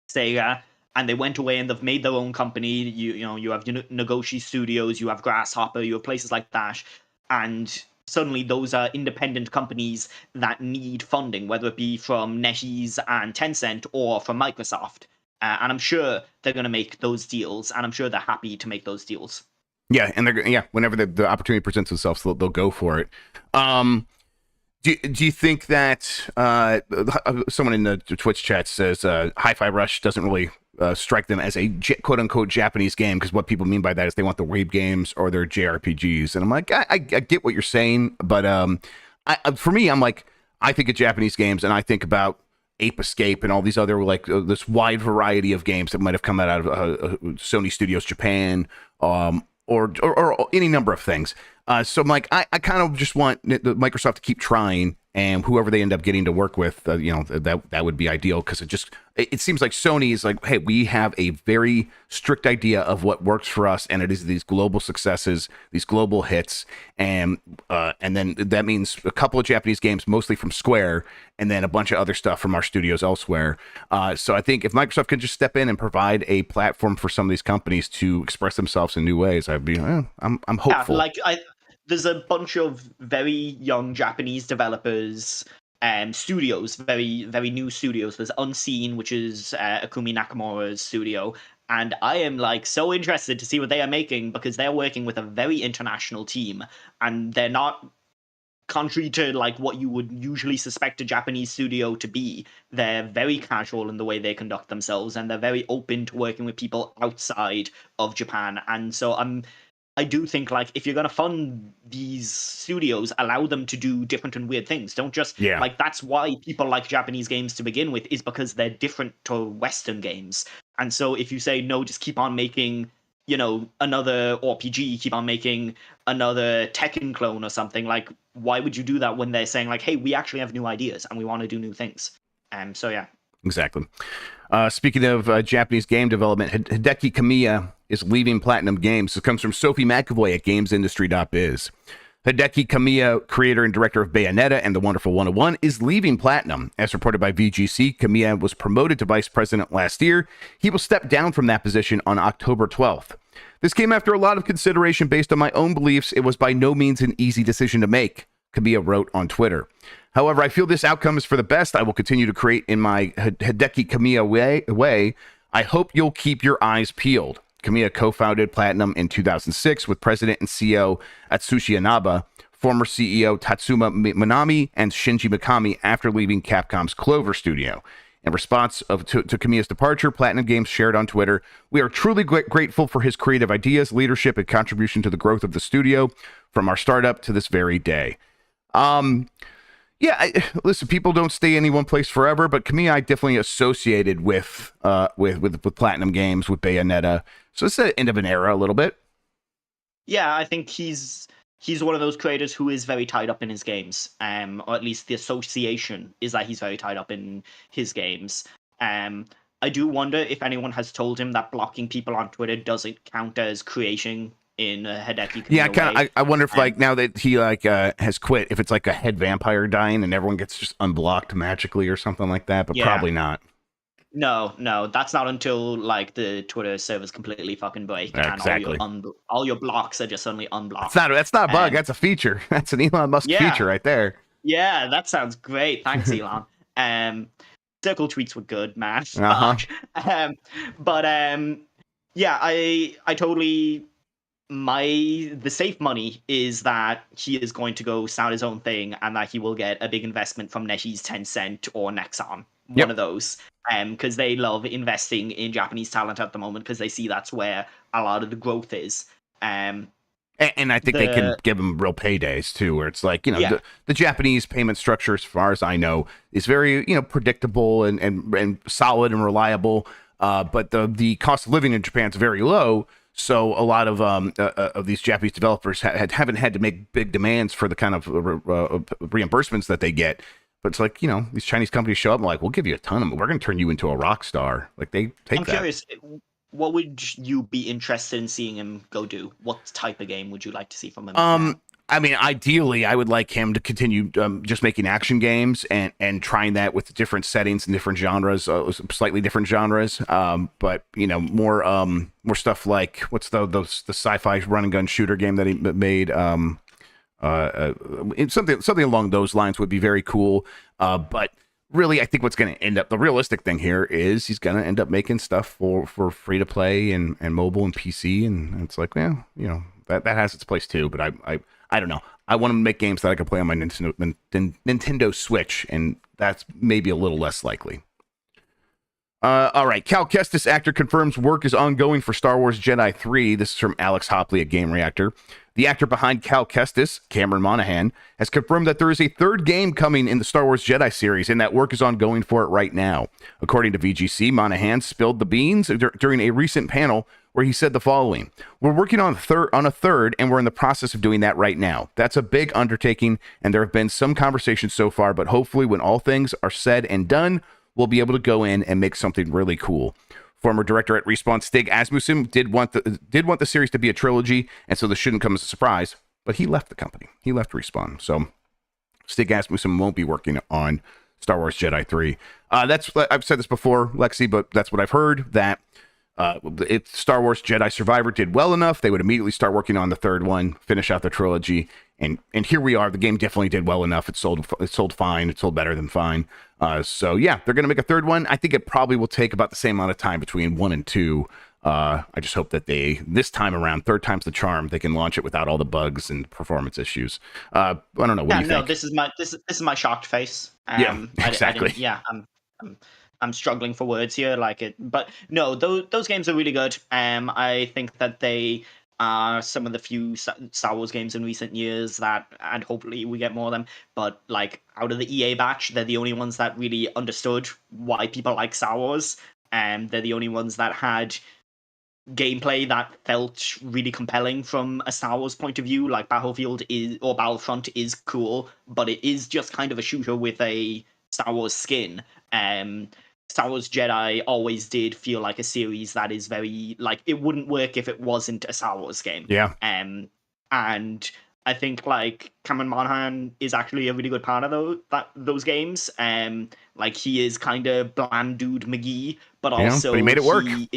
[SPEAKER 2] Sega, and they went away and they've made their own company. You know, you have Nagoshi Studios, you have Grasshopper, you have places like that, and suddenly those are independent companies that need funding, whether it be from NetEase and Tencent or from Microsoft. And I'm sure they're going to make those deals, and I'm sure they're happy to make those deals.
[SPEAKER 1] Yeah, and whenever the opportunity presents itself, they'll go for it. Do you think that someone in the Twitch chat says Hi-Fi Rush doesn't really strike them as a quote-unquote Japanese game, because what people mean by that is they want the Weeb games or their JRPGs, and I'm like, I get what you're saying, but for me, I'm like, I think of Japanese games and I think about Ape Escape and all these other like this wide variety of games that might have come out of Sony Studios Japan, or any number of things. So I'm like, I kind of just want Microsoft to keep trying, and whoever they end up getting to work with, that would be ideal, because it seems like Sony is like, hey, we have a very strict idea of what works for us, and it is these global successes, these global hits, and then that means a couple of Japanese games, mostly from Square, and then a bunch of other stuff from our studios elsewhere. So I think if Microsoft could just step in and provide a platform for some of these companies to express themselves in new ways, I'd be, I'm hopeful.
[SPEAKER 2] Yeah, there's a bunch of very young Japanese developers, studios, very, very new studios. There's Unseen, which is Akumi Nakamura's studio, and I am like so interested to see what they are making, because they're working with a very international team, and they're not, contrary to like what you would usually suspect a Japanese studio to be, they're very casual in the way they conduct themselves, and they're very open to working with people outside of Japan. And so I do think, like, if you're going to fund these studios, allow them to do different and weird things. Don't just, like, that's why people like Japanese games to begin with, is because they're different to Western games. And so if you say, no, just keep on making, another RPG, keep on making another Tekken clone or something, like, why would you do that when they're saying, like, hey, we actually have new ideas and we want to do new things? So, yeah.
[SPEAKER 1] Exactly. Speaking of Japanese game development, Hideki Kamiya is leaving PlatinumGames. This comes from Sophie McAvoy at GamesIndustry.biz. Hideki Kamiya, creator and director of Bayonetta and The Wonderful 101, is leaving Platinum. As reported by VGC, Kamiya was promoted to vice president last year. He will step down from that position on October 12th. This came after a lot of consideration based on my own beliefs. It was by no means an easy decision to make, Kamiya wrote on Twitter. However, I feel this outcome is for the best. I will continue to create in my Hideki Kamiya way. I hope you'll keep your eyes peeled. Kamiya co-founded Platinum in 2006 with president and CEO Atsushi Inaba, former CEO Tatsuma Minami, and Shinji Mikami after leaving Capcom's Clover studio. In response to Kamiya's departure, PlatinumGames shared on Twitter, "We are truly grateful for his creative ideas, leadership, and contribution to the growth of the studio from our startup to this very day." Listen, people don't stay in any one place forever, but Kamiya I definitely associated with PlatinumGames, with Bayonetta. So it's the end of an era a little bit.
[SPEAKER 2] Yeah, I think he's one of those creators who is very tied up in his games, or at least the association is that he's very tied up in his games. I do wonder if anyone has told him that blocking people on Twitter doesn't count as creating in Hideki Kamiya way.
[SPEAKER 1] I wonder if like now that he has quit, if it's like a head vampire dying and everyone gets just unblocked magically or something like that, but probably not.
[SPEAKER 2] No, that's not until like the Twitter servers completely fucking break
[SPEAKER 1] exactly.
[SPEAKER 2] and all your blocks are just suddenly unblocked.
[SPEAKER 1] That's not a bug. That's a feature. That's an Elon Musk feature right there.
[SPEAKER 2] Yeah, that sounds great. Thanks, Elon. Circle tweets were good, man. I totally. The safe money is that he is going to go start his own thing, and that he will get a big investment from NetEase, Tencent, or Nexon. One of those. Because they love investing in Japanese talent at the moment, because they see that's where a lot of the growth is. And
[SPEAKER 1] I think they can give them real paydays too, where it's like, the Japanese payment structure, as far as I know, is very, predictable and solid and reliable. But the cost of living in Japan is very low. So a lot of these Japanese developers haven't had to make big demands for the kind of reimbursements that they get. But it's like, these Chinese companies show up and like, we'll give you a ton of them. We're going to turn you into a rock star. Like they take
[SPEAKER 2] I'm curious, what would you be interested in seeing him go do? What type of game would you like to see from him now?
[SPEAKER 1] I mean, ideally, I would like him to continue just making action games and trying that with different settings and different genres, slightly different genres. But more stuff like what's the sci-fi run and gun shooter game that he made. Something along those lines would be very cool. But really, I think what's going to end up the realistic thing here is he's going to end up making stuff for free to play and mobile and PC, and it's like, well, that has its place too. But I don't know. I want to make games that I can play on my Nintendo Switch, and that's maybe a little less likely. All right. Cal Kestis, actor, confirms work is ongoing for Star Wars Jedi 3. This is from Alex Hopley at Game Reactor. The actor behind Cal Kestis, Cameron Monaghan, has confirmed that there is a third game coming in the Star Wars Jedi series, and that work is ongoing for it right now. According to VGC, Monaghan spilled the beans during a recent panel where he said the following: "We're working on a third, and we're in the process of doing that right now. That's a big undertaking, and there have been some conversations so far, but hopefully when all things are said and done, we'll be able to go in and make something really cool." Former director at Respawn, Stig Asmussen, did want the series to be a trilogy, and so this shouldn't come as a surprise, but he left the company. He left Respawn. So Stig Asmussen won't be working on Star Wars Jedi 3. I've said this before, Lexi, but that's what I've heard, that if Star Wars Jedi Survivor did well enough, they would immediately start working on the third one, finish out the trilogy, and here we are. The game definitely did well enough. It sold fine. It sold better than fine. So yeah, they're going to make a third one. I think it probably will take about the same amount of time between 1 and 2. I just hope that this time around, third time's the charm, they can launch it without all the bugs and performance issues. I don't know. What do you think?
[SPEAKER 2] This is my shocked face.
[SPEAKER 1] Yeah, exactly.
[SPEAKER 2] I'm struggling for words here, but no, those games are really good. I think that they are some of the few Star Wars games in recent years that, and hopefully we get more of them, but out of the EA batch, they're the only ones that really understood why people like Star Wars, and they're the only ones that had gameplay that felt really compelling from a Star Wars point of view. Like Battlefront is cool, but it is just kind of a shooter with a Star Wars skin. Star Wars Jedi always did feel like a series that is very, it wouldn't work if it wasn't a Star Wars game.
[SPEAKER 1] Yeah.
[SPEAKER 2] And I think Cameron Monaghan is actually a really good part of those games. He is kind of bland dude McGee, but also
[SPEAKER 1] but he made it work.
[SPEAKER 2] He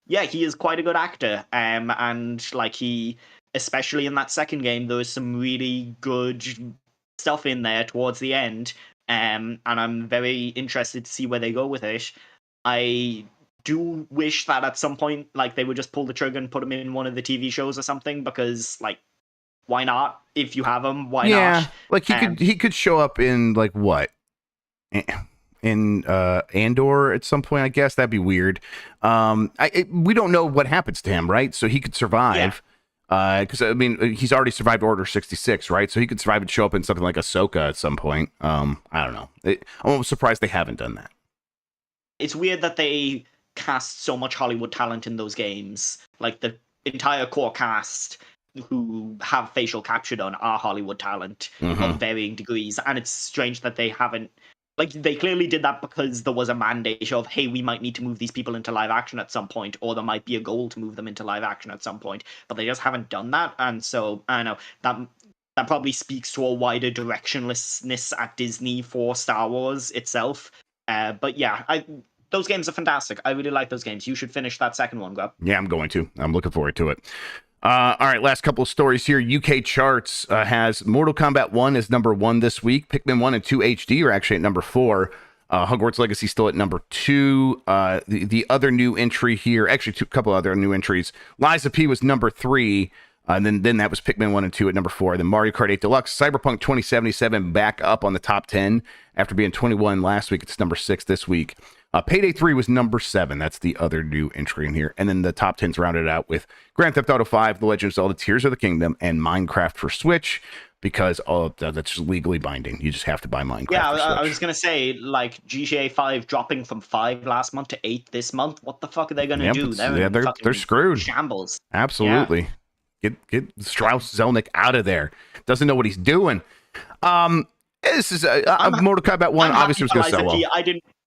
[SPEAKER 2] is quite a good actor. And he, especially in that second game, there was some really good stuff in there towards the end. And I'm very interested to see where they go with it. I do wish that at some point, they would just pull the trigger and put him in one of the TV shows or something, because, why not? If you have him, why not?
[SPEAKER 1] Yeah, he could show up in, what? In Andor at some point, I guess. That'd be weird. We don't know what happens to him, right? So he could survive. Because he's already survived Order 66, right? So he could survive and show up in something like Ahsoka at some point. I don't know. I'm surprised they haven't done that.
[SPEAKER 2] It's weird that they cast so much Hollywood talent in those games. The entire core cast who have facial capture done are Hollywood talent of varying degrees, and it's strange that they haven't. They clearly did that because there was a mandate of, hey, we might need to move these people into live action at some point, or there might be a goal to move them into live action at some point, but they just haven't done that. And so, I don't know, that probably speaks to a wider directionlessness at Disney for Star Wars itself. But yeah, those games are fantastic. I really like those games. You should finish that second one, Grubb.
[SPEAKER 1] Yeah, I'm going to. I'm looking forward to it. All right, last couple of stories here. UK charts has Mortal Kombat 1 as number 1 this week. Pikmin 1 and 2 HD are actually at number 4. Hogwarts Legacy still at number 2. The other new entry here, actually a couple other new entries. Liza P was number 3. And then that was Pikmin 1 and 2 at number 4. Then Mario Kart 8 Deluxe, Cyberpunk 2077 back up on the top 10 after being 21 last week. It's number 6 this week. Payday 3 was number 7. That's the other new entry in here. And then the top 10's rounded out with Grand Theft Auto 5, The Legend of Zelda Tears of the Kingdom, and Minecraft for Switch. because that's legally binding. You just have to buy Minecraft.
[SPEAKER 2] Yeah, I was gonna say, like, GTA 5 dropping from 5 last month to 8 this month. What the fuck are they gonna do?
[SPEAKER 1] They're screwed.
[SPEAKER 2] Shambles.
[SPEAKER 1] Absolutely. Yeah. Get Strauss Zelnick out of there. Doesn't know what he's doing. This is Mortal Kombat 1. Obviously, was gonna sell well.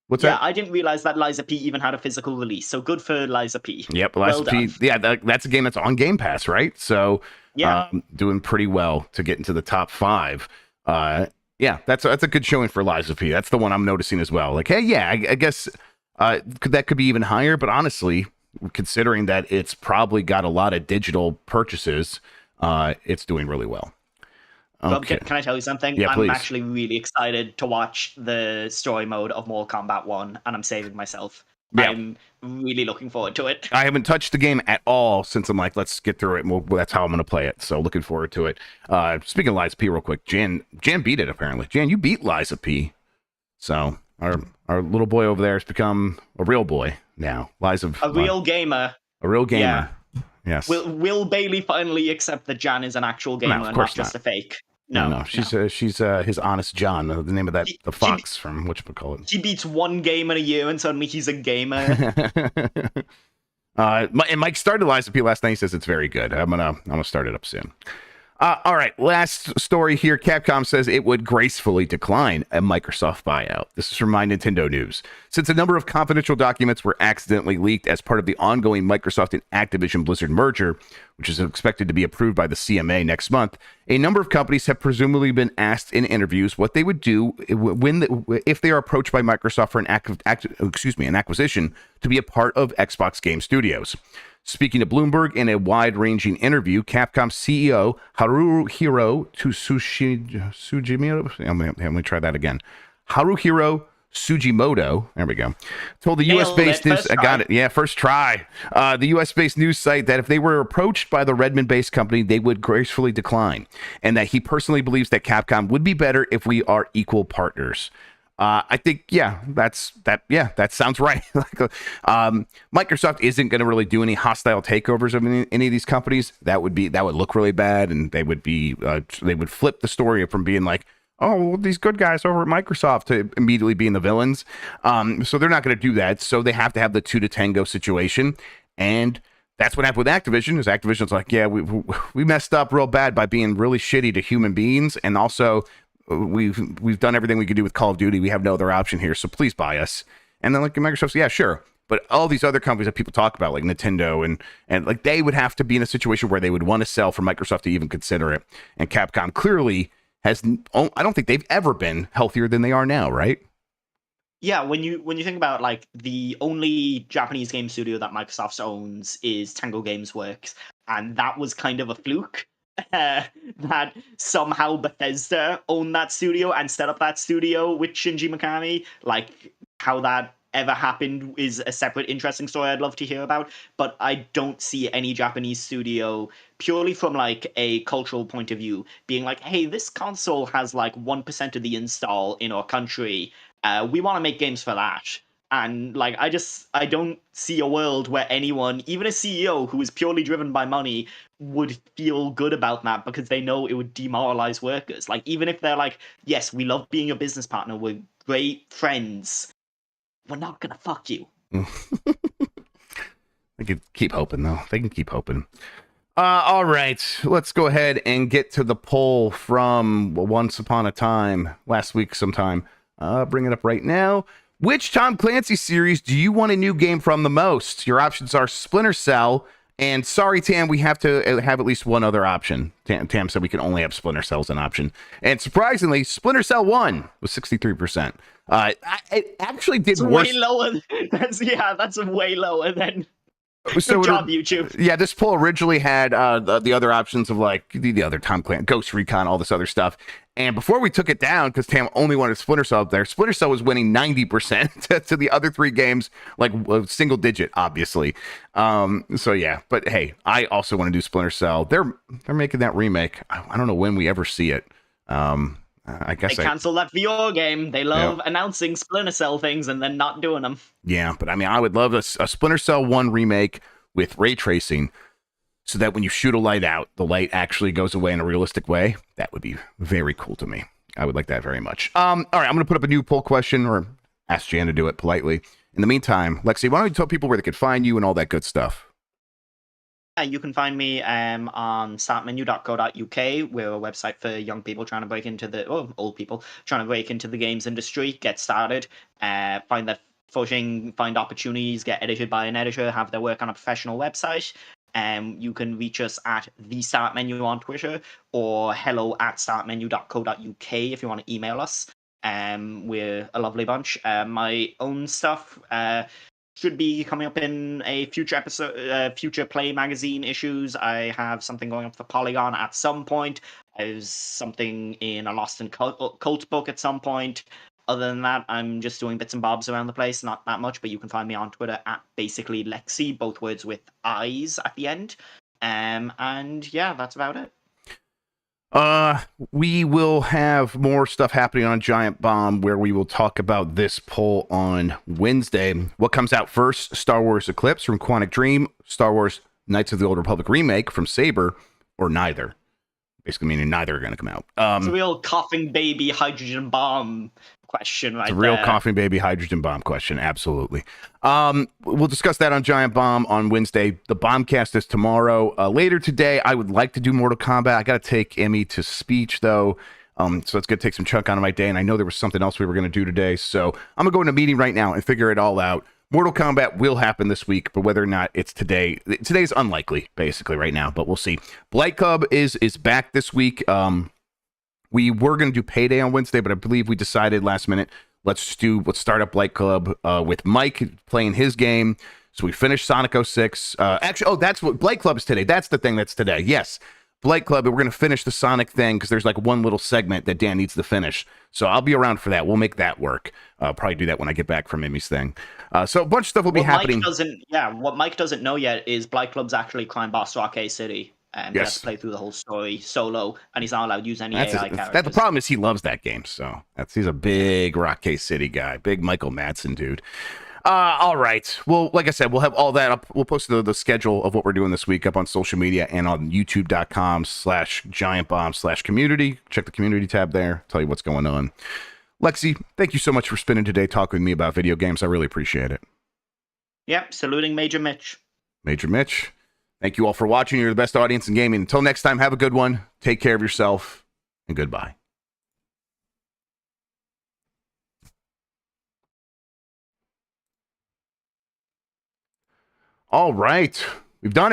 [SPEAKER 2] What's that? I didn't realize that Liza P even had a physical release. So good for Liza P.
[SPEAKER 1] Yep, Liza P. Yeah, that's a game that's on Game Pass, right? So doing pretty well to get into the top 5. Yeah, that's a good showing for Liza P. That's the one I'm noticing as well. Like, hey, yeah, I guess that could be even higher. But honestly, considering that it's probably got a lot of digital purchases, it's doing really well.
[SPEAKER 2] Okay. Can I tell you something?
[SPEAKER 1] Yeah, please.
[SPEAKER 2] I'm actually really excited to watch the story mode of Mortal Kombat 1, and I'm saving myself. Yeah. I'm really looking forward to it.
[SPEAKER 1] I haven't touched the game at all since I'm like, let's get through it. And that's how I'm going to play it. So looking forward to it. Speaking of Liza P real quick, Jan beat it apparently. Jan, you beat Liza P. So our little boy over there has become a real boy now. A real gamer.
[SPEAKER 2] Yeah.
[SPEAKER 1] Yes.
[SPEAKER 2] Will Bailey finally accept that Jan is an actual gamer and not just a fake?
[SPEAKER 1] No. She's his Honest John, the name of the fox from whatchamacallit.
[SPEAKER 2] He beats one game in a year and suddenly he's a gamer.
[SPEAKER 1] And Mike started Liza P last night. He says it's very good. I'm gonna start it up soon. All right, last story here. Capcom says it would gracefully decline a Microsoft buyout. This is from My Nintendo News. Since a number of confidential documents were accidentally leaked as part of the ongoing Microsoft and Activision Blizzard merger, which is expected to be approved by the CMA next month, a number of companies have presumably been asked in interviews what they would do if they are approached by Microsoft for an acquisition to be a part of Xbox Game Studios. Speaking to Bloomberg in a wide-ranging interview, Capcom CEO Haruhiro Sugimoto, let me try that again. Haruhiro Sugimoto, there we go, told the U.S.-based news. I got it. Yeah, first try. The U.S.-based news site that if they were approached by the Redmond-based company, they would gracefully decline, and that he personally believes that Capcom would be better if we are equal partners. I think, that sounds right. Microsoft isn't going to really do any hostile takeovers of any of these companies. That would look really bad, and they would flip the story from being like, oh, well, these good guys over at Microsoft to immediately being the villains. So they're not going to do that. So they have to have the 2 to tango situation, and that's what happened with Activision. Is Activision's like, yeah, we messed up real bad by being really shitty to human beings, and also we've done everything we could do with Call of Duty. We have no other option here, so please buy us. And then like Microsoft's, yeah, sure. But all these other companies that people talk about, like Nintendo and like, they would have to be in a situation where they would want to sell for Microsoft to even consider it. And Capcom clearly has, I don't think they've ever been healthier than they are now, right?
[SPEAKER 2] Yeah, when you think about, like, the only Japanese game studio that Microsoft owns is Tango Games Works, and that was kind of a fluke. That somehow Bethesda owned that studio and set up that studio with Shinji Mikami. Like, how that ever happened is a separate interesting story I'd love to hear about, but I don't see any Japanese studio, purely from like a cultural point of view, being like, hey, this console has like 1% of the install in our country, we want to make games for that. And like, I don't see a world where anyone, even a CEO who is purely driven by money, would feel good about that, because they know it would demoralize workers. Like, even if they're like, yes, we love being your business partner, we're great friends, we're not gonna fuck you.
[SPEAKER 1] They can keep hoping, though. They can keep hoping. All right, let's go ahead and get to the poll from Once Upon a Time, last week sometime. Bring it up right now. Which Tom Clancy series do you want a new game from the most? Your options are Splinter Cell, and sorry, Tam, we have to have at least one other option. Tam said we can only have Splinter Cell as an option. And surprisingly, Splinter Cell 1 was 63%. It actually did worse.
[SPEAKER 2] Way lower. That's way lower than... Good job, YouTube.
[SPEAKER 1] Yeah, this poll originally had the other options of like the other Tom Clancy, Ghost Recon, all this other stuff. And before we took it down, because Tam only wanted Splinter Cell up there, Splinter Cell was winning 90% to the other 3 games, like single digit, obviously. So yeah, but hey, I also want to do Splinter Cell. They're making that remake. I don't know when we ever see it. I guess
[SPEAKER 2] they canceled that VR game. They love announcing Splinter Cell things and then not doing them.
[SPEAKER 1] Yeah, but I mean, I would love a Splinter Cell 1 remake with ray tracing. so that when you shoot a light out, the light actually goes away in a realistic way. That would be very cool to me. I would like that very much. All right, I'm going to put up a new poll question, or ask Jan to do it politely. In the meantime, Lexi, why don't you tell people where they could find you and all that good stuff?
[SPEAKER 2] You can find me on startmenu.co.uk. We're a website for young people trying to break into old people trying to break into the games industry, get started, find their footing, find opportunities, get edited by an editor, have their work on a professional website. You can reach us at the Start Menu on Twitter or hello@startmenu.co.uk if you want to email us. We're a lovely bunch. My own stuff should be coming up in a future episode, future Play magazine issues. I have something going up for Polygon at some point. There's something in a Lost and Cult book at some point. Other than that, I'm just doing bits and bobs around the place, not that much, but you can find me on Twitter at basically Lexi, both words with eyes at the end. And yeah, that's about it.
[SPEAKER 1] We will have more stuff happening on Giant Bomb, where we will talk about this poll on Wednesday. What comes out first? Star Wars Eclipse from Quantic Dream, Star Wars Knights of the Old Republic remake from Saber, or neither? Basically meaning neither are going to come out.
[SPEAKER 2] It's a real coughing baby hydrogen bomb question, right?
[SPEAKER 1] It's a real coughing baby hydrogen bomb question. Absolutely. We'll discuss that on Giant Bomb on Wednesday. The Bombcast is tomorrow. Later today, I would like to do Mortal Kombat. I got to take Emmy to speech, though. So it's going to take some chunk out of my day. And I know there was something else we were going to do today. So I'm going to go in a meeting right now and figure it all out. Mortal Kombat will happen this week, but whether or not it's today is unlikely, basically, right now. But we'll see. Blight Club is back this week. We were going to do Payday on Wednesday, but I believe we decided last minute, let's start up Blight Club with Mike playing his game. So we finished Sonic 06. That's what Blight Club is today. That's the thing that's today. Yes, Blight Club, and we're going to finish the Sonic thing because there's like one little segment that Dan needs to finish. So I'll be around for that. We'll make that work. I'll probably do that when I get back from Mimi's thing. So a bunch of stuff will be happening.
[SPEAKER 2] What Mike doesn't know yet is Blight Club's actually crime boss Rockay City. And he has to play through the whole story solo, and he's not allowed to use any AI characters.
[SPEAKER 1] The problem is he loves that game, so he's a big Rock City guy, big Michael Madsen dude. All right. Well, like I said, we'll have all that up. We'll post the schedule of what we're doing this week up on social media and on youtube.com/giantbomb/community. Check the community tab there. Tell you what's going on. Lexi, thank you so much for spending today talking with me about video games. I really appreciate it.
[SPEAKER 2] Yep. Saluting Major Mitch.
[SPEAKER 1] Major Mitch. Thank you all for watching. You're the best audience in gaming. Until next time, have a good one. Take care of yourself, and goodbye. All right. We've done it.